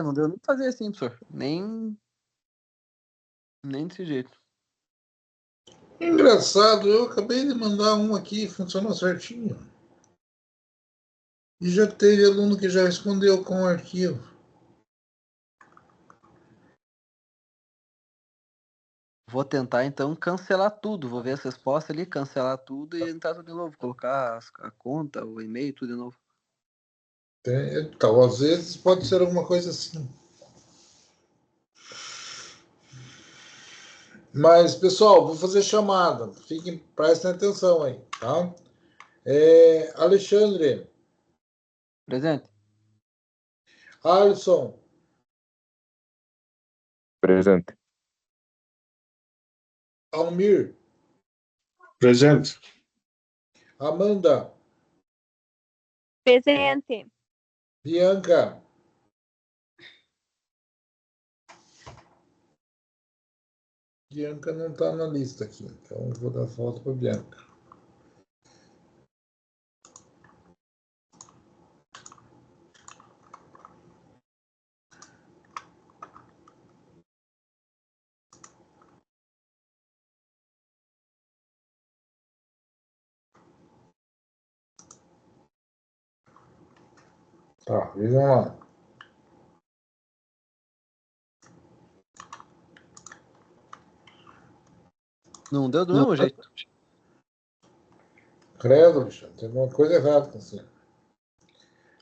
Não deu nem pra fazer assim, professor. Nem desse jeito. Engraçado, eu acabei de mandar um aqui, funcionou certinho. E já teve aluno que já respondeu com o arquivo. Vou tentar então cancelar tudo. Vou ver as respostas ali, cancelar tudo e entrar tudo de novo. Colocar a conta, o e-mail, tudo de novo. Então, às vezes pode ser alguma coisa assim. Mas, pessoal, vou fazer chamada. Prestem atenção aí, tá? Alexandre. Presente. Alisson. Presente. Almir. Presente. Amanda. Presente. Bianca. Bianca não está na lista aqui, então vou dar foto para Bianca. Tá, vejam lá. Não deu do mesmo jeito. Credo, Alexandre, tem alguma coisa errada com você.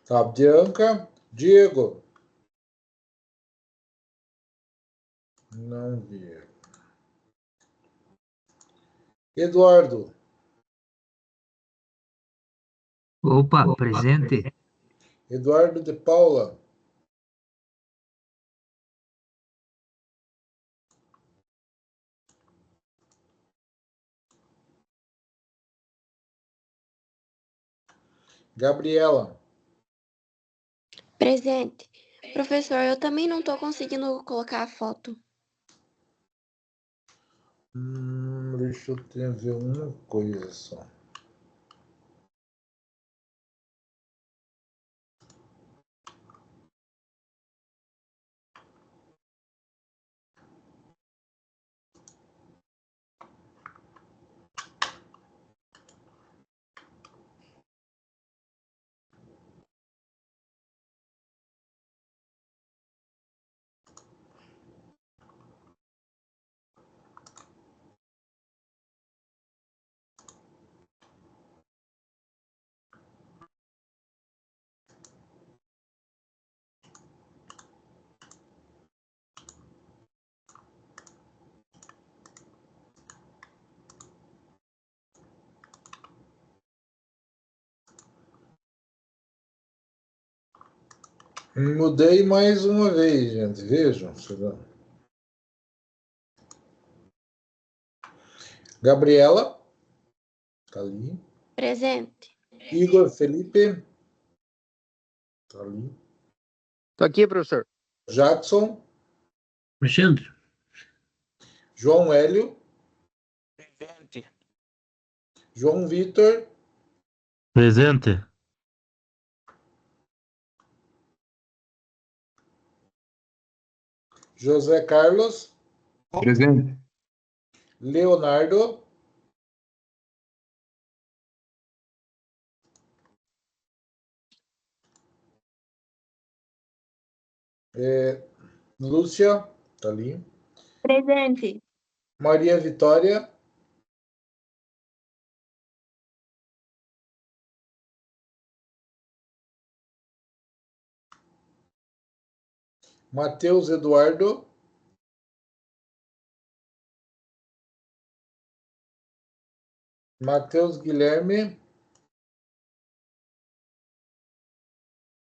Tá, Bianca, Diego. Não vi. Eduardo. Opa, presente. Eduardo de Paula. Gabriela. Presente. Professor, eu também não tô conseguindo colocar a foto. Deixa eu ver uma coisa só. Mudei mais uma vez, gente. Vejam. Gabriela. Tá ali. Presente. Igor Felipe. Tá ali. Tô aqui, professor. Jackson. Presente. João Hélio. Presente. João Vitor. Presente. José Carlos. Presente. Leonardo. Lúcia. Tá ali. Presente. Maria Vitória. Matheus Eduardo. Matheus Guilherme.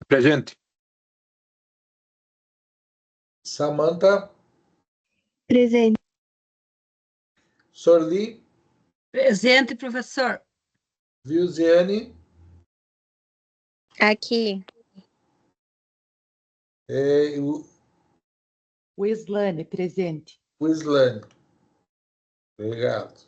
Presente. Samantha. Presente. Sorli. Presente, professor. Vilziane. Aqui. Wislane, presente. Wislane. Obrigado.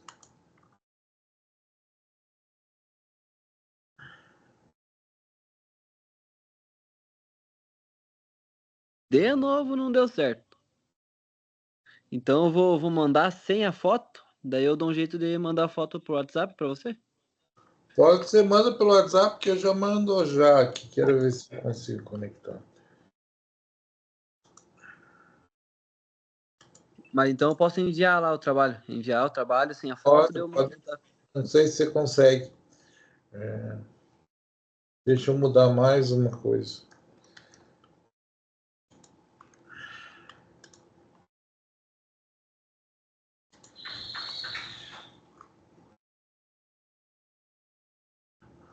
De novo não deu certo. Então eu vou mandar sem a foto. Daí eu dou um jeito de mandar a foto pro WhatsApp para você. Pode que você manda pelo WhatsApp, que eu já mando já aqui. Quero ver se eu consigo conectar. Mas então eu posso enviar lá o trabalho. Enviar o trabalho sem a foto, daí eu mando. Não sei se você consegue. Deixa eu mudar mais uma coisa.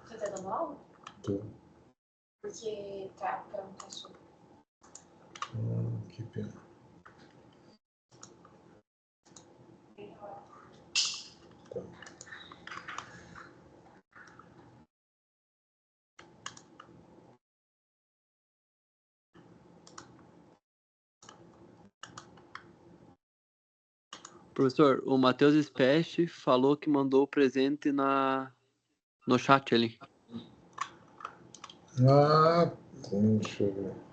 Você tá dando aula? Tô. Porque tá pronto a sua. Que pena. Tá. Professor, o Matheus Spest falou que mandou o presente no chat ali. Ah, deixa eu ver.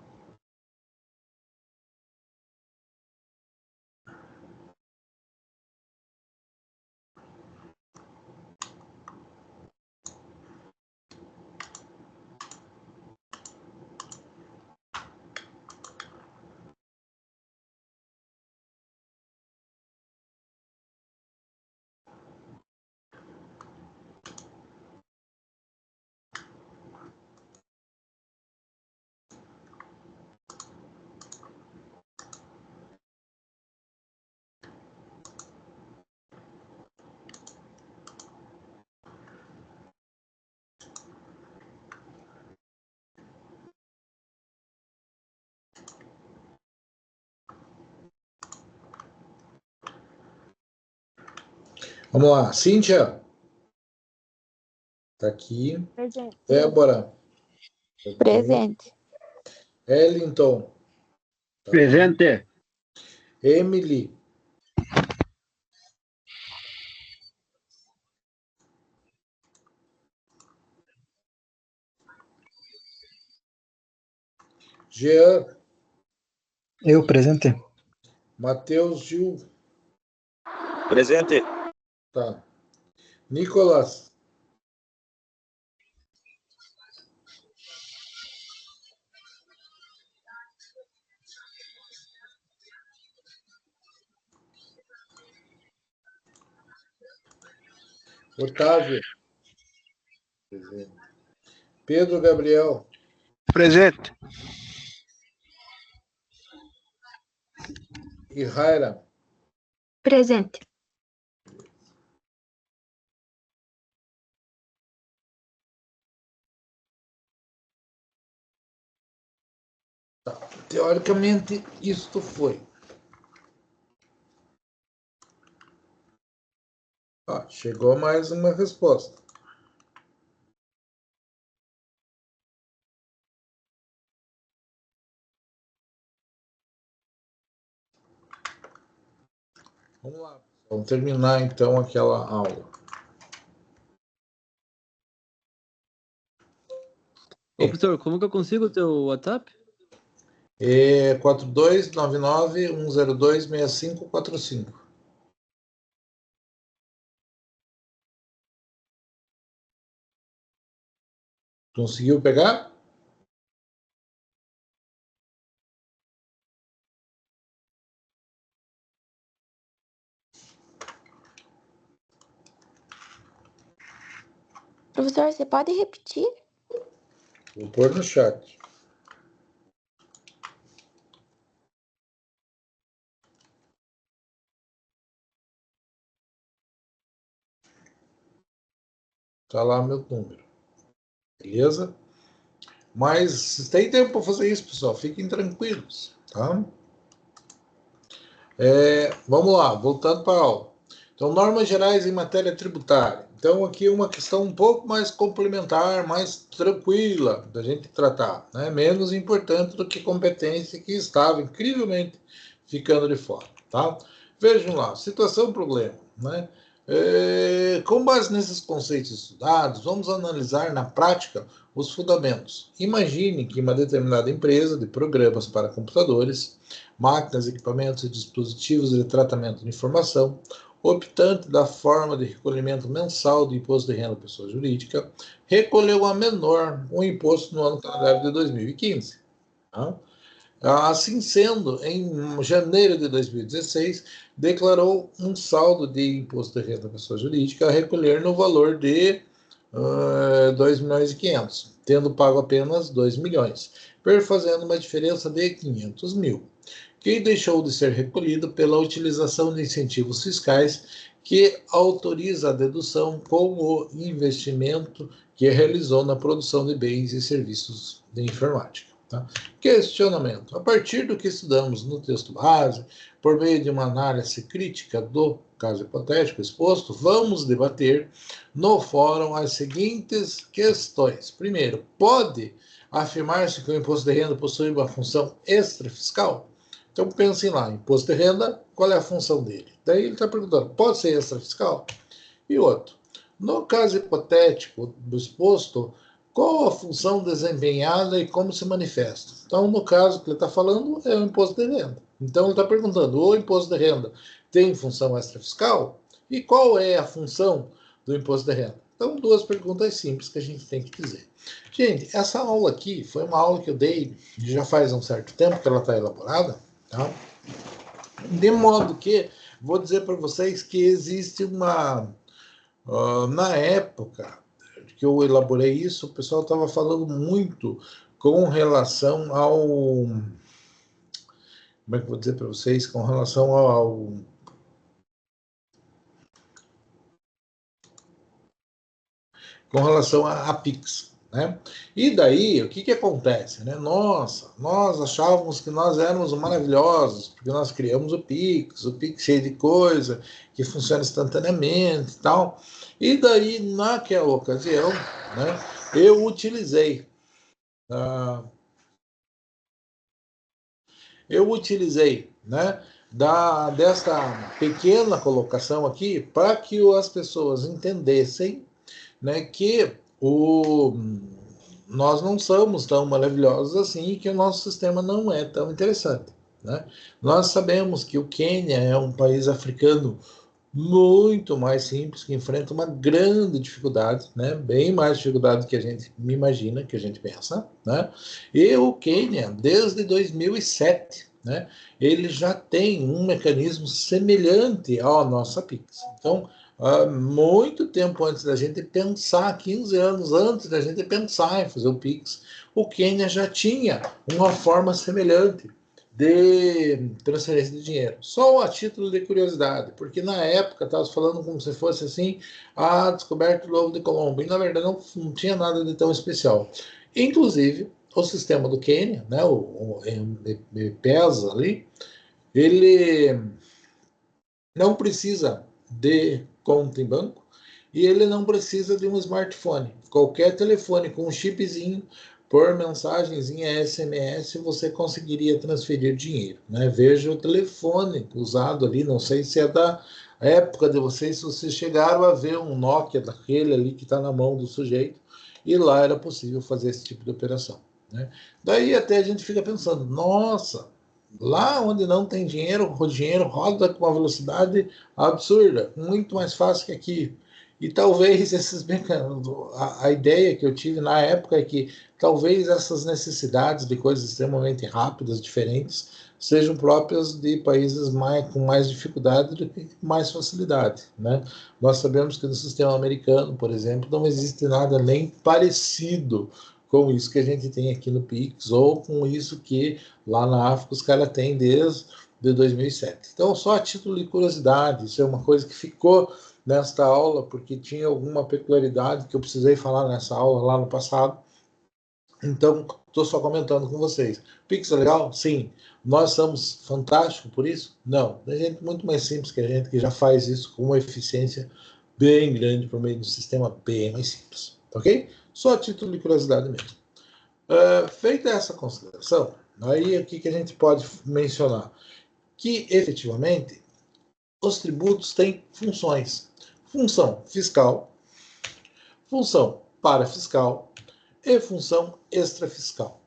Vamos lá. Cíntia. Tá aqui. Presente. Débora. Tá aqui. Presente. Ellington. Tá Presente. aqui. Emily. Jean. Eu, presente. Matheus Gil. Presente. Tá. Nicolas. Otávio. Presente. Pedro Gabriel. Presente. E Raira. Presente. Tá. Teoricamente, isto foi. Ah, chegou mais uma resposta. Vamos lá. Vamos terminar então aquela aula. Ô, professor, como que eu consigo o teu WhatsApp? É 4299-102-6545. Conseguiu pegar? Professor, você pode repetir? Vou pôr no chat. Tá lá meu número. Beleza? Mas tem tempo para fazer isso, pessoal. Fiquem tranquilos, tá? Vamos lá, voltando para a aula. Então, normas gerais em matéria tributária. Então, aqui é uma questão um pouco mais complementar, mais tranquila da gente tratar, né? Menos importante do que competência que estava incrivelmente ficando de fora, tá? Vejam lá, situação problema, né? Com base nesses conceitos estudados, vamos analisar na prática os fundamentos. Imagine que uma determinada empresa de programas para computadores, máquinas, equipamentos e dispositivos de tratamento de informação, optante da forma de recolhimento mensal do imposto de renda da pessoa jurídica, recolheu a menor o imposto no ano calendário de 2015. Tá? Assim sendo, em janeiro de 2016, declarou um saldo de imposto de renda da pessoa jurídica a recolher no valor de 2 milhões e 500, tendo pago apenas 2 milhões, perfazendo uma diferença de 500 mil, que deixou de ser recolhido pela utilização de incentivos fiscais que autoriza a dedução com o investimento que realizou na produção de bens e serviços de informática. Tá? Questionamento. A partir do que estudamos no texto base, por meio de uma análise crítica do caso hipotético exposto, vamos debater no fórum as seguintes questões. Primeiro, pode afirmar-se que o imposto de renda possui uma função extrafiscal? Então pensem lá, imposto de renda, qual é a função dele? Daí ele está perguntando, pode ser extrafiscal? E outro, no caso hipotético do exposto, qual a função desempenhada e como se manifesta? Então, no caso que ele está falando, é o imposto de renda. Então, ele está perguntando, o imposto de renda tem função extrafiscal? E qual é a função do imposto de renda? Então, 2 perguntas simples que a gente tem que dizer. Gente, essa aula aqui foi uma aula que eu dei, já faz um certo tempo que ela está elaborada, tá? De modo que, vou dizer para vocês que existe uma... na época que eu elaborei isso, o pessoal estava falando muito com relação ao... Como é que eu vou dizer para vocês? Com relação ao... Com relação a Pix, né? E daí, o que acontece, né? Nossa, nós achávamos que nós éramos maravilhosos, porque nós criamos o Pix cheio de coisa, que funciona instantaneamente e tal. E daí, naquela ocasião, né, eu utilizei né, desta pequena colocação aqui para que as pessoas entendessem, né, que nós não somos tão maravilhosos assim e que o nosso sistema não é tão interessante, né? Nós sabemos que o Quênia é um país africano muito mais simples, que enfrenta uma grande dificuldade, né? Bem mais dificuldade que a gente imagina, que a gente pensa, né? E o Quênia, desde 2007, né, ele já tem um mecanismo semelhante à nossa Pix. Então, muito tempo antes da gente pensar, 15 anos antes da gente pensar em fazer o Pix, o Quênia já tinha uma forma semelhante de transferência de dinheiro. Só a título de curiosidade, porque na época estava falando como se fosse assim, a descoberta do ovo de Colombo, e na verdade não tinha nada de tão especial. Inclusive, o sistema do Quênia, né, o PESA ali, ele não precisa de conta em banco e ele não precisa de um smartphone. Qualquer telefone com um chipzinho, por mensagenzinha SMS, você conseguiria transferir dinheiro, né? Veja o telefone usado ali, não sei se é da época de vocês, se vocês chegaram a ver um Nokia daquele ali que está na mão do sujeito, e lá era possível fazer esse tipo de operação, né? Daí até a gente fica pensando, nossa, lá onde não tem dinheiro, o dinheiro roda com uma velocidade absurda, muito mais fácil que aqui. E talvez esses mecanismos, a ideia que eu tive na época é que talvez essas necessidades de coisas extremamente rápidas, diferentes, sejam próprias de países com mais dificuldade do que mais facilidade, né? Nós sabemos que no sistema americano, por exemplo, não existe nada nem parecido com isso que a gente tem aqui no Pix, ou com isso que lá na África os caras têm desde 2007. Então, só a título de curiosidade, isso é uma coisa que ficou nesta aula, porque tinha alguma peculiaridade que eu precisei falar nessa aula lá no passado. Então, estou só comentando com vocês. Pix é legal? Sim. Nós somos fantásticos por isso? Não. Tem gente muito mais simples que a gente que já faz isso com uma eficiência bem grande por meio de um sistema bem mais simples. Ok? Só a título de curiosidade mesmo. Feita essa consideração, aí o que a gente pode mencionar? Que, efetivamente, os tributos têm funções. Função fiscal, função parafiscal e função extrafiscal.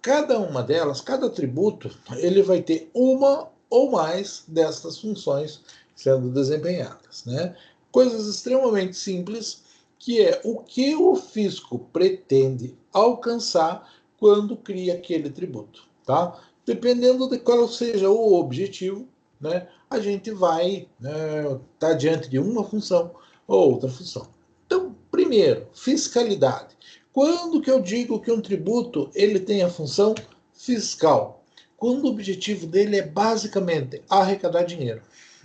Cada uma delas, cada tributo, ele vai ter uma ou mais destas funções sendo desempenhadas, né? Coisas extremamente simples, que é o que o fisco pretende alcançar quando cria aquele tributo, tá? Dependendo de qual seja o objetivo, né, a gente vai estar diante de uma função ou outra função. Então, Primeiro, fiscalidade. Quando que eu digo que um tributo ele tem a função fiscal? Quando o objetivo dele é basicamente arrecadar dinheiro.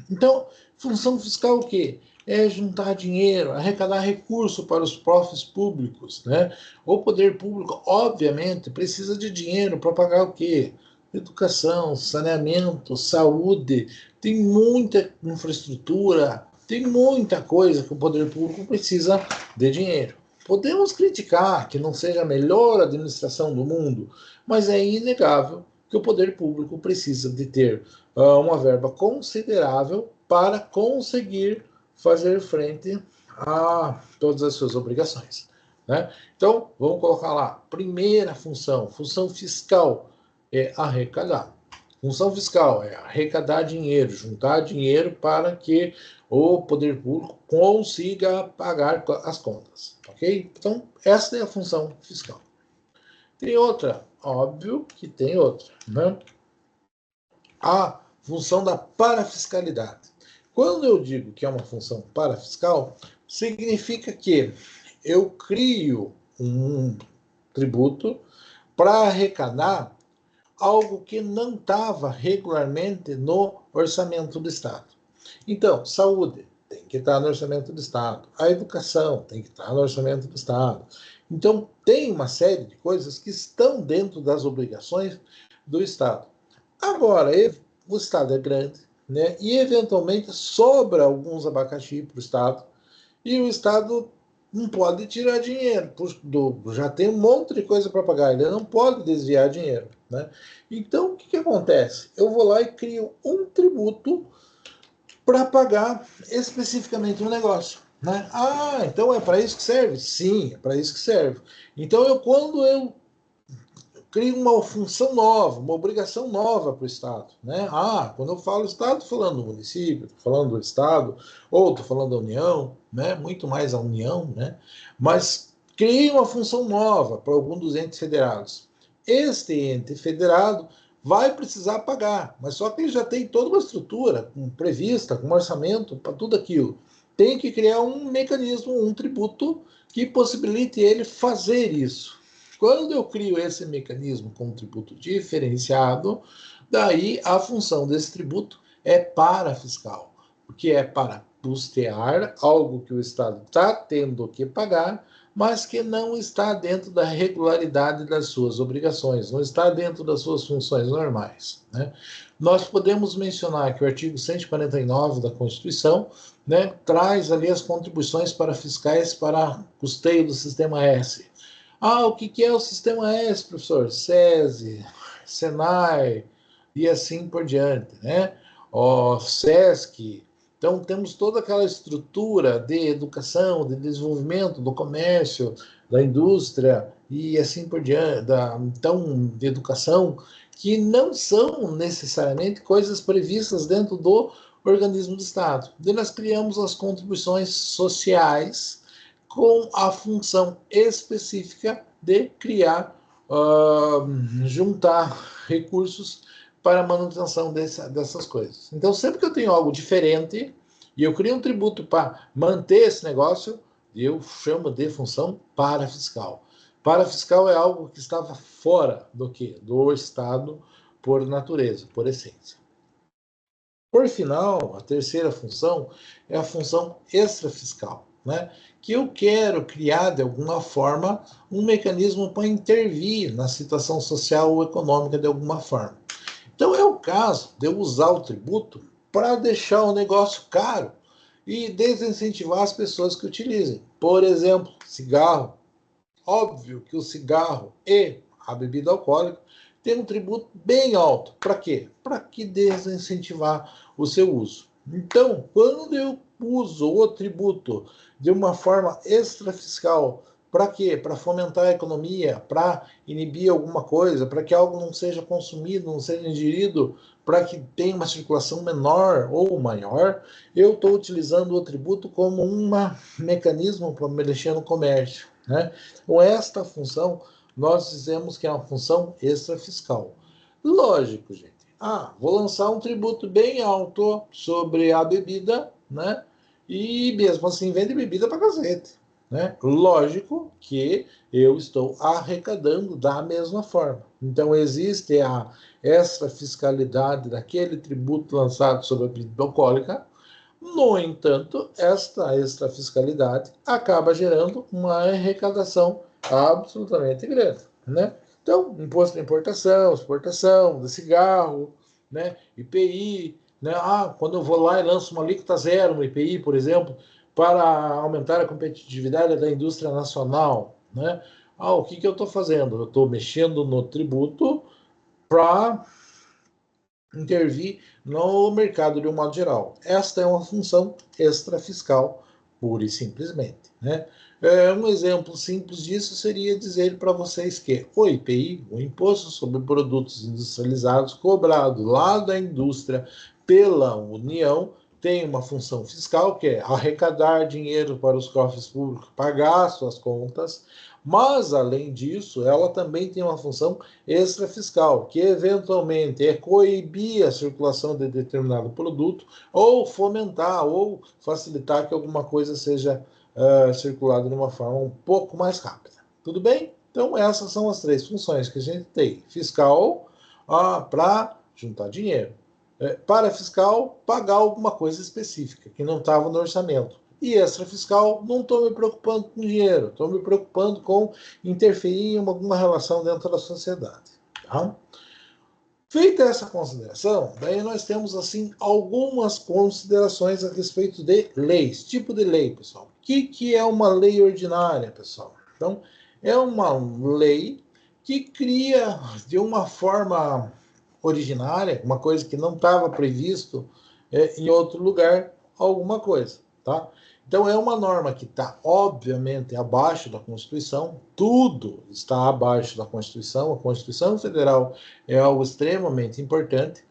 Então, função fiscal o quê? É juntar dinheiro, arrecadar recurso para os cofres públicos, né? O poder público, obviamente, precisa de dinheiro para pagar o quê? Educação, saneamento, saúde, tem muita infraestrutura, tem muita coisa que o poder público precisa de dinheiro. Podemos criticar que não seja a melhor administração do mundo, mas é inegável que o poder público precisa de ter uma verba considerável para conseguir fazer frente a todas as suas obrigações, né? Então, vamos colocar lá, primeira função fiscal é arrecadar. Função fiscal é arrecadar dinheiro, juntar dinheiro para que o poder público consiga pagar as contas, ok? Então, essa é a função fiscal. Tem outra, óbvio que tem outra, né? A função da parafiscalidade. Quando eu digo que é uma função parafiscal, significa que eu crio um tributo para arrecadar algo que não estava regularmente no orçamento do Estado. Então, saúde tem que estar no orçamento do Estado, a educação tem que estar no orçamento do Estado. Então, tem uma série de coisas que estão dentro das obrigações do Estado. Agora, o Estado é grande, né? E eventualmente sobra alguns abacaxi para o Estado, e o Estado não pode tirar dinheiro, já tem um monte de coisa para pagar, ele não pode desviar dinheiro, né? Então, o que acontece? Eu vou lá e crio um tributo para pagar especificamente um negócio, né? Ah, então é para isso que serve? Sim, é para isso que serve. Então, quando eu crio uma função nova, uma obrigação nova para o Estado, né? Ah, quando eu falo Estado, estou falando do município, estou falando do Estado, ou estou falando da União, né? Muito mais a União, né? Mas criei uma função nova para algum dos entes federados. Este ente federado vai precisar pagar, mas só que ele já tem toda uma estrutura prevista, com orçamento para tudo aquilo. Tem que criar um mecanismo, um tributo que possibilite ele fazer isso. Quando eu crio esse mecanismo com um tributo diferenciado, daí a função desse tributo é parafiscal, porque é para custear algo que o Estado está tendo que pagar, mas que não está dentro da regularidade das suas obrigações, não está dentro das suas funções normais, né? Nós podemos mencionar que o artigo 149 da Constituição, né, traz ali as contribuições parafiscais para custeio do Sistema S. Ah, o que é o Sistema S, professor? SESI, SENAI e assim por diante, né? O SESC. Então, temos toda aquela estrutura de educação, de desenvolvimento do comércio, da indústria e assim por diante, de educação, que não são necessariamente coisas previstas dentro do organismo do Estado. E nós criamos as contribuições sociais com a função específica de criar, juntar recursos para a manutenção dessas coisas. Então, sempre que eu tenho algo diferente e eu crio um tributo para manter esse negócio, eu chamo de função parafiscal. Parafiscal é algo que estava fora do quê? Do Estado por natureza, por essência. Por final, a terceira função é a função extrafiscal, né? Que eu quero criar, de alguma forma, um mecanismo para intervir na situação social ou econômica de alguma forma. Então, é o caso de eu usar o tributo para deixar o negócio caro e desincentivar as pessoas que utilizem. Por exemplo, cigarro. Óbvio que o cigarro e a bebida alcoólica têm um tributo bem alto. Para quê? Para que desincentivar o seu uso. Então, quando eu uso o tributo de uma forma extrafiscal, para quê? Para fomentar a economia, para inibir alguma coisa, para que algo não seja consumido, não seja ingerido, para que tenha uma circulação menor ou maior, eu estou utilizando o tributo como um mecanismo para mexer no comércio, né? Com esta função, nós dizemos que é uma função extrafiscal. Lógico, gente. Vou lançar um tributo bem alto sobre a bebida, né? E mesmo assim vende bebida para cacete. né? Lógico que eu estou arrecadando da mesma forma. Então, existe a extrafiscalidade daquele tributo lançado sobre a bebida alcoólica. No entanto, esta extrafiscalidade acaba gerando uma arrecadação absolutamente grande, né? Então, imposto de importação, exportação, de cigarro, né? IPI, né? Quando eu vou lá e lanço uma alíquota zero no IPI, por exemplo, para aumentar a competitividade da indústria nacional, né? O que eu estou fazendo? Eu estou mexendo no tributo para intervir no mercado de um modo geral. Esta é uma função extrafiscal, pura e simplesmente, né? Um exemplo simples disso seria dizer para vocês que o IPI, o Imposto sobre Produtos Industrializados, cobrado lá da indústria pela União, tem uma função fiscal, que é arrecadar dinheiro para os cofres públicos, pagar suas contas, mas, além disso, ela também tem uma função extrafiscal, que eventualmente é coibir a circulação de determinado produto, ou fomentar, ou facilitar que alguma coisa seja circulada de uma forma um pouco mais rápida. Tudo bem? Então, essas são as três funções que a gente tem. Fiscal, para juntar dinheiro. Para fiscal, pagar alguma coisa específica, que não estava no orçamento. E extrafiscal, não estou me preocupando com dinheiro, estou me preocupando com interferir em alguma relação dentro da sociedade. Tá? Feita essa consideração, daí nós temos assim algumas considerações a respeito de leis. Tipo de lei, pessoal. O que é uma lei ordinária, pessoal? Então, é uma lei que cria de uma forma originária, uma coisa que não estava previsto em outro lugar, alguma coisa, tá? Então, é uma norma que está, obviamente, abaixo da Constituição, tudo está abaixo da Constituição, a Constituição Federal é algo extremamente importante,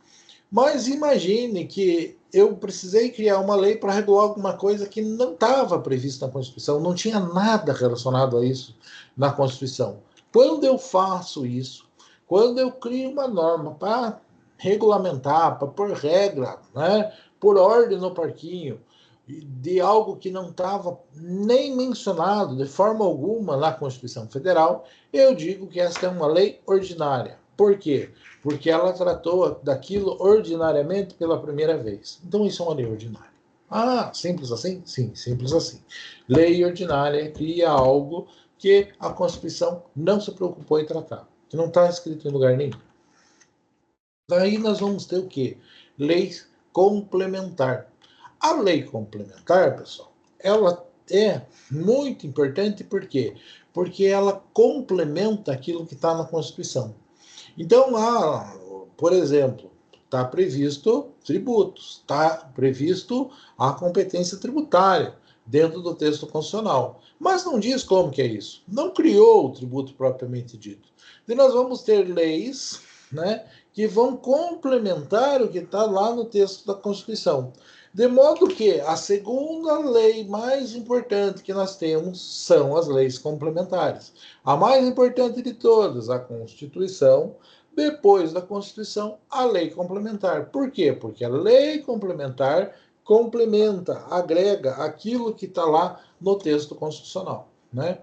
mas imagine que eu precisei criar uma lei para regular alguma coisa que não estava prevista na Constituição, não tinha nada relacionado a isso na Constituição. Quando eu faço isso, quando eu crio uma norma para regulamentar, para pôr regra, né, por ordem no parquinho, de algo que não estava nem mencionado de forma alguma na Constituição Federal, eu digo que esta é uma lei ordinária. Por quê? Porque ela tratou daquilo ordinariamente pela primeira vez. Então isso é uma lei ordinária. Simples assim? Sim, simples assim. Lei ordinária cria algo que a Constituição não se preocupou em tratar, que não está escrito em lugar nenhum. Daí nós vamos ter o quê? Lei complementar. A lei complementar, pessoal, ela é muito importante, por quê? Porque ela complementa aquilo que está na Constituição. Então, por exemplo, está previsto tributos, está previsto a competência tributária dentro do texto constitucional. Mas não diz como que é isso. Não criou o tributo propriamente dito. E nós vamos ter leis, né, que vão complementar o que está lá no texto da Constituição. De modo que a segunda lei mais importante que nós temos são as leis complementares. A mais importante de todas, a Constituição. Depois da Constituição, a lei complementar. Por quê? Porque a lei complementar complementa, agrega aquilo que está lá no texto constitucional, né?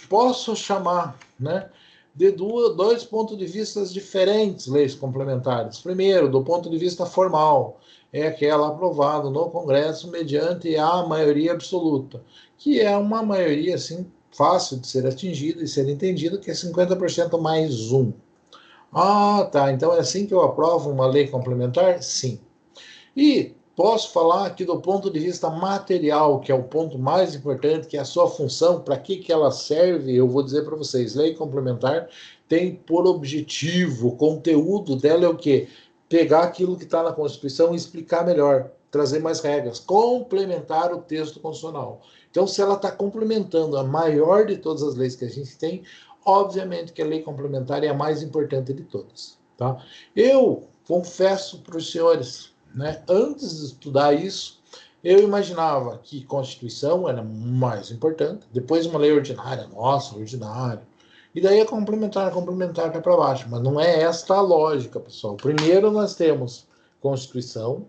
Posso chamar, né, de dois pontos de vista diferentes leis complementares. Primeiro, do ponto de vista formal, é aquela aprovada no Congresso mediante a maioria absoluta, que é uma maioria, assim, fácil de ser atingida e ser entendida, que é 50% mais um. Tá, então é assim que eu aprovo uma lei complementar? Sim. E posso falar aqui do ponto de vista material, que é o ponto mais importante, que é a sua função, para que ela serve, eu vou dizer para vocês, lei complementar tem por objetivo, o conteúdo dela é o quê? Pegar aquilo que está na Constituição e explicar melhor, trazer mais regras, complementar o texto constitucional. Então, se ela está complementando a maior de todas as leis que a gente tem, obviamente que a lei complementar é a mais importante de todas. Tá? Eu confesso para os senhores, né, antes de estudar isso, eu imaginava que Constituição era mais importante, depois uma lei ordinária, nossa, ordinária. E daí a complementar vai para baixo. Mas não é esta a lógica, pessoal. Primeiro nós temos Constituição,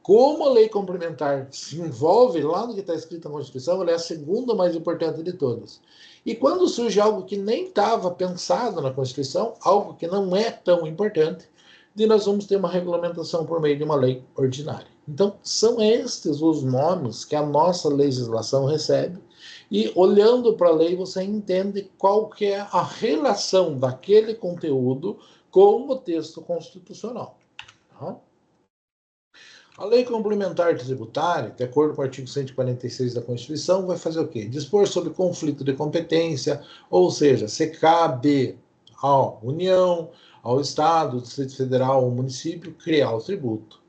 Como a lei complementar se envolve lá no que está escrito na Constituição, ela é a segunda mais importante de todas. E quando surge algo que nem estava pensado na Constituição, algo que não é tão importante, nós vamos ter uma regulamentação por meio de uma lei ordinária. Então, são estes os nomes que a nossa legislação recebe, e olhando para a lei, você entende qual que é a relação daquele conteúdo com o texto constitucional. Tá? A lei complementar tributária, de acordo com o artigo 146 da Constituição, vai fazer o quê? Dispor sobre conflito de competência, ou seja, se cabe à União, ao Estado, ao Distrito Federal, ao município, criar o tributo.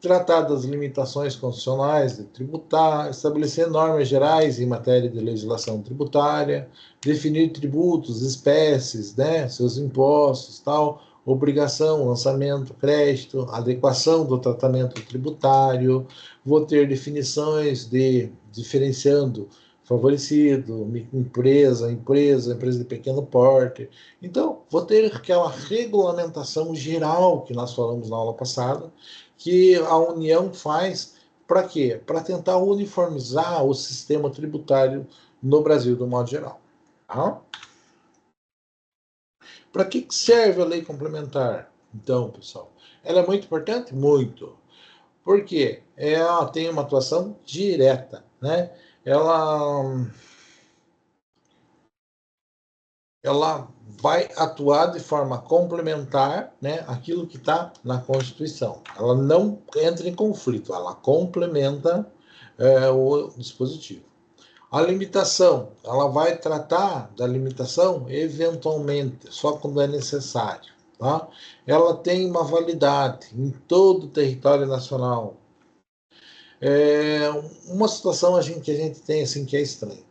Tratar das limitações constitucionais de tributar, estabelecer normas gerais em matéria de legislação tributária, definir tributos, espécies, né, seus impostos, tal, obrigação, lançamento, crédito, adequação do tratamento tributário, vou ter definições de diferenciando favorecido, empresa de pequeno porte. Então, vou ter aquela regulamentação geral que nós falamos na aula passada, que a União faz para quê? Para tentar uniformizar o sistema tributário no Brasil, do modo geral. Tá? Para que serve a lei complementar? Então, pessoal, ela é muito importante? Muito. Por quê? Ela tem uma atuação direta, né? Ela vai atuar de forma complementar, né, aquilo que está na Constituição. Ela não entra em conflito, ela complementa o dispositivo. A limitação, ela vai tratar da limitação eventualmente, só quando é necessário. Tá? Ela tem uma validade em todo o território nacional. Uma situação que a gente tem assim, que é estranha.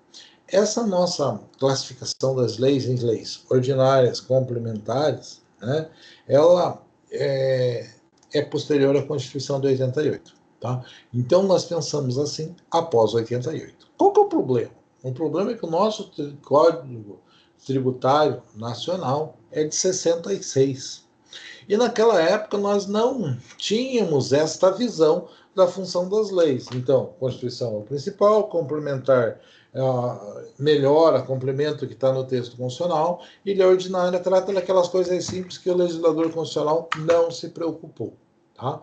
Essa nossa classificação das leis em leis ordinárias, complementares, né, ela é posterior à Constituição de 88. Tá? Então, nós pensamos assim após 88. Qual que é o problema? O problema é que o nosso Código Tributário Nacional é de 66. E naquela época nós não tínhamos esta visão da função das leis. Então, a Constituição é o principal, complementar melhora, complementa o que está no texto constitucional, e lei ordinária trata daquelas coisas simples que o legislador constitucional não se preocupou. Tá?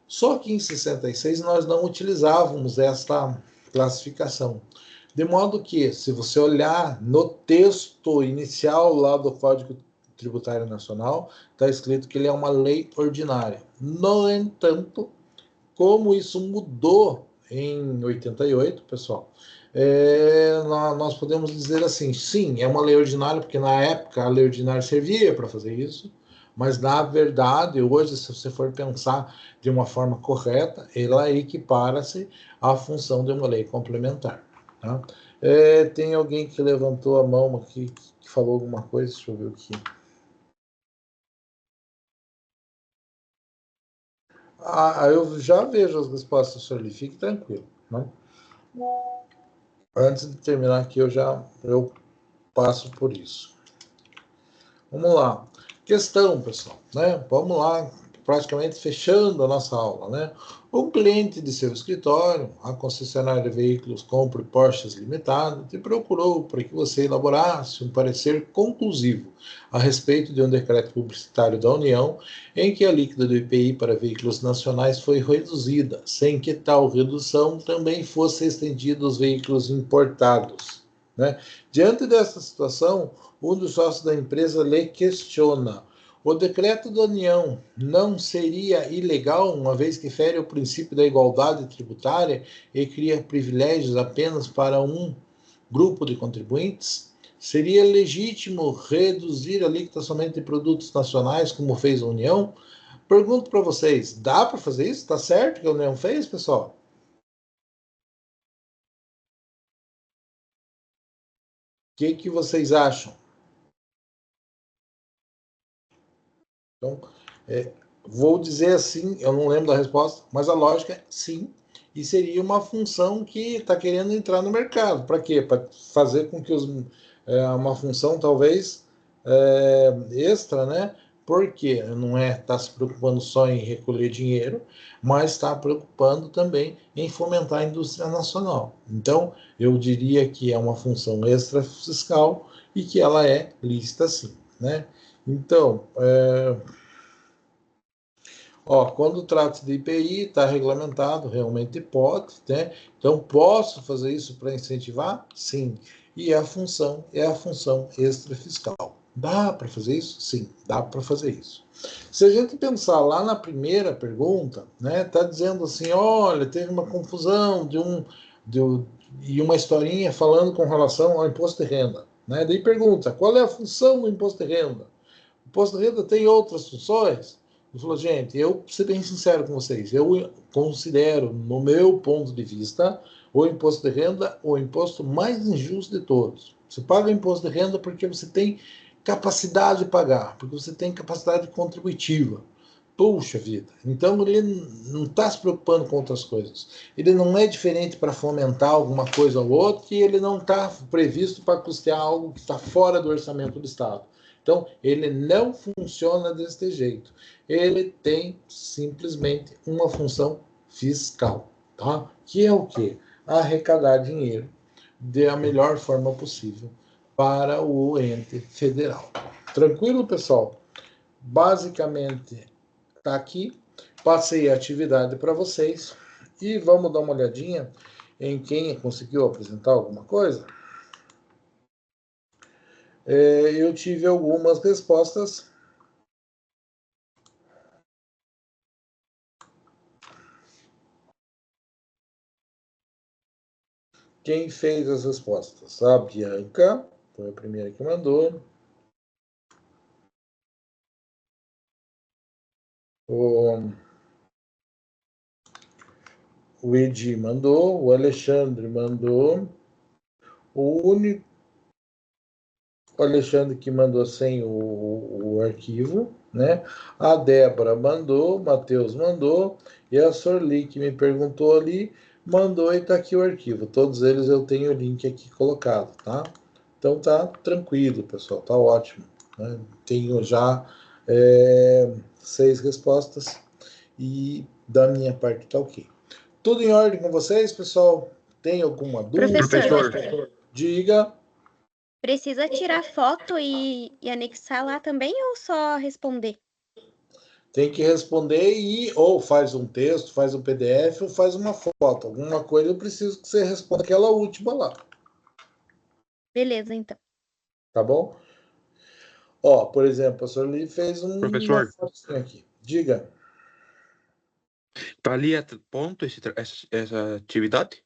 Só que em 66 nós não utilizávamos esta classificação. De modo que, se você olhar no texto inicial lá do Código Tributário Nacional, está escrito que ele é uma lei ordinária. No entanto, como isso mudou em 88, pessoal, nós podemos dizer assim, sim, é uma lei ordinária, porque na época a lei ordinária servia para fazer isso, mas na verdade, hoje, se você for pensar de uma forma correta, ela equipara-se à função de uma lei complementar. Tá? Tem alguém que levantou a mão aqui, que falou alguma coisa, deixa eu ver aqui. Eu já vejo as respostas, senhor Lee, fique tranquilo. Né? Antes de terminar aqui, eu passo por isso. Vamos lá. Questão, pessoal, né? Vamos lá, praticamente fechando a nossa aula, né? Um cliente de seu escritório, a concessionária de veículos Compre Porsches Limitada, te procurou para que você elaborasse um parecer conclusivo a respeito de um decreto publicitário da União em que a alíquota do IPI para veículos nacionais foi reduzida, sem que tal redução também fosse estendida aos veículos importados. Né? Diante dessa situação, um dos sócios da empresa lhe questiona: o decreto da União não seria ilegal, uma vez que fere o princípio da igualdade tributária e cria privilégios apenas para um grupo de contribuintes? Seria legítimo reduzir a alíquota somente de produtos nacionais, como fez a União? Pergunto para vocês, dá para fazer isso? Está certo que a União fez, pessoal? O que vocês acham? Então, vou dizer assim, eu não lembro da resposta, mas a lógica é sim, e seria uma função que está querendo entrar no mercado. Para quê? Para fazer com que uma função talvez extra, né, porque não está se preocupando só em recolher dinheiro, mas está preocupando também em fomentar a indústria nacional. Então, eu diria que é uma função extrafiscal e que ela é lícita sim, né? Então, quando trata de IPI, está regulamentado, realmente pode, né? Então, posso fazer isso para incentivar? Sim. E a função é a função extrafiscal. Dá para fazer isso? Sim, dá para fazer isso. Se a gente pensar lá na primeira pergunta, né, tá dizendo assim, olha, teve uma confusão e uma historinha falando com relação ao imposto de renda, né? Daí pergunta, qual é a função do imposto de renda? O imposto de renda tem outras funções? Ele falou, gente, eu, vou ser bem sincero com vocês, eu considero, no meu ponto de vista, o imposto de renda o imposto mais injusto de todos. Você paga o imposto de renda porque você tem capacidade de pagar, porque você tem capacidade contributiva. Puxa vida. Então ele não está se preocupando com outras coisas. Ele não é diferente para fomentar alguma coisa ou outra, e ele não está previsto para custear algo que está fora do orçamento do Estado. Então, ele não funciona desse jeito. Ele tem simplesmente uma função fiscal, tá? Que é o quê? Arrecadar dinheiro da melhor forma possível para o ente federal. Tranquilo, pessoal? Basicamente, tá aqui. Passei a atividade para vocês e vamos dar uma olhadinha em quem conseguiu apresentar alguma coisa. Eu tive algumas respostas. Quem fez as respostas? A Bianca, foi a primeira que mandou. O Edi mandou, o Alexandre mandou. O único Alexandre que mandou sem o arquivo, né? A Débora mandou, o Matheus mandou, e a Sorli, que me perguntou ali, mandou e está aqui o arquivo. Todos eles eu tenho o link aqui colocado, tá? Então tá tranquilo, pessoal, tá ótimo, né? Tenho já 6 respostas e da minha parte tá ok. Tudo em ordem com vocês, pessoal? Tem alguma dúvida? Professor. Diga. Precisa tirar foto e anexar lá também ou só responder? Tem que responder ou faz um texto, faz um PDF ou faz uma foto. Alguma coisa eu preciso que você responda aquela última lá. Beleza, então. Tá bom? Por exemplo, o professor Lee fez Professor. uma fotinha aqui. Diga. Valia ponto essa atividade?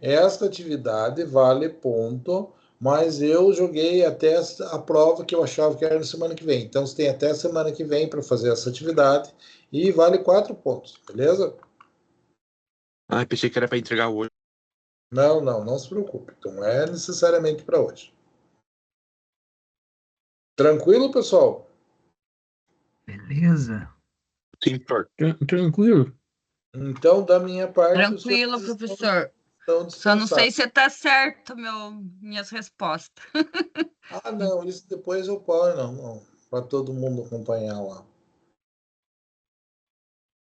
Esta atividade vale ponto, mas eu joguei até a prova que eu achava que era na semana que vem. Então, você tem até a semana que vem para fazer essa atividade e vale 4 pontos, beleza? Ah, pensei que era para entregar hoje. Não se preocupe. Então, não é necessariamente para hoje. Tranquilo, pessoal? Beleza. Sim, professor. Tranquilo. Então, da minha parte... Tranquilo, professor. Só não sei se está certo minhas respostas. Não, isso depois eu ponho, não. Para todo mundo acompanhar lá.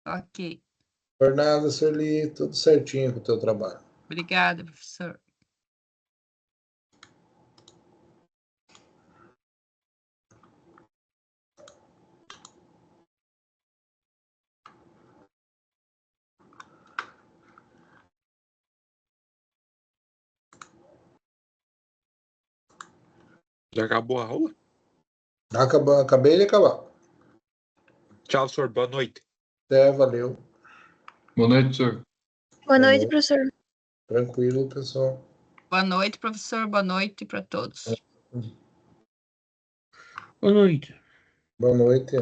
Ok. Por nada, Sueli, tudo certinho com o teu trabalho. Obrigada, professor. Já acabou a aula? Acabei de acabar. Tchau, senhor. Boa noite. Valeu. Boa noite, senhor. Boa noite, professor. Tranquilo, pessoal. Boa noite, professor. Boa noite para todos. Boa noite. Boa noite.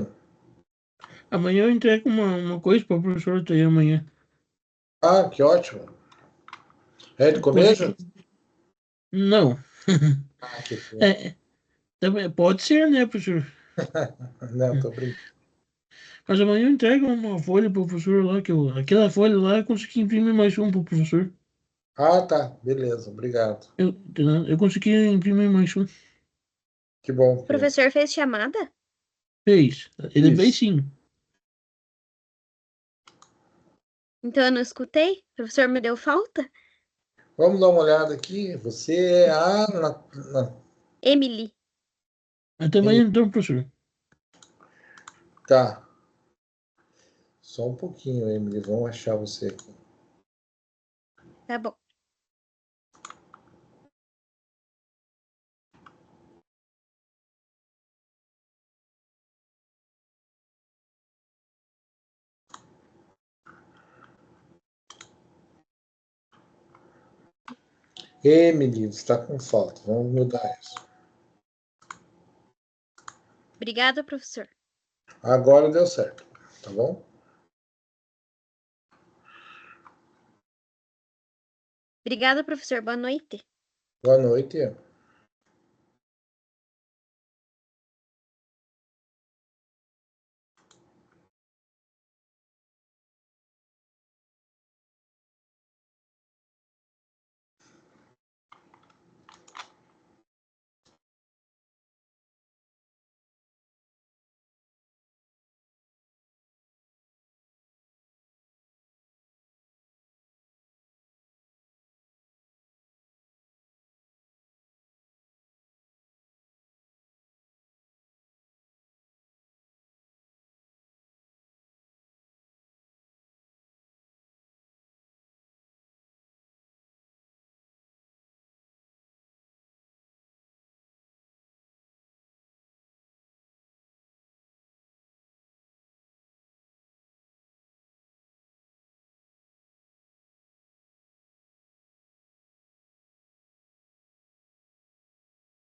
Amanhã eu entrego uma coisa para o professor ter amanhã. Ah, que ótimo. É de comer? Não. Que bom. Pode ser, né, professor? Não, tô brincando. Mas amanhã eu entrego uma folha pro professor lá, aquela folha lá eu consegui imprimir mais um pro professor. Ah, tá. Beleza, obrigado. Eu consegui imprimir mais um. Que bom. O professor fez chamada? Fez. Ele Isso. fez sim. Então eu não escutei? O professor me deu falta? Vamos dar uma olhada aqui. Você é a... Emily. Eu também então, professor. Tá. Só um pouquinho, Emily. Vamos achar você aqui. Tá bom. Emily, você está com falta. Vamos mudar isso. Obrigada, professor. Agora deu certo. Tá bom? Obrigada, professor. Boa noite. Boa noite.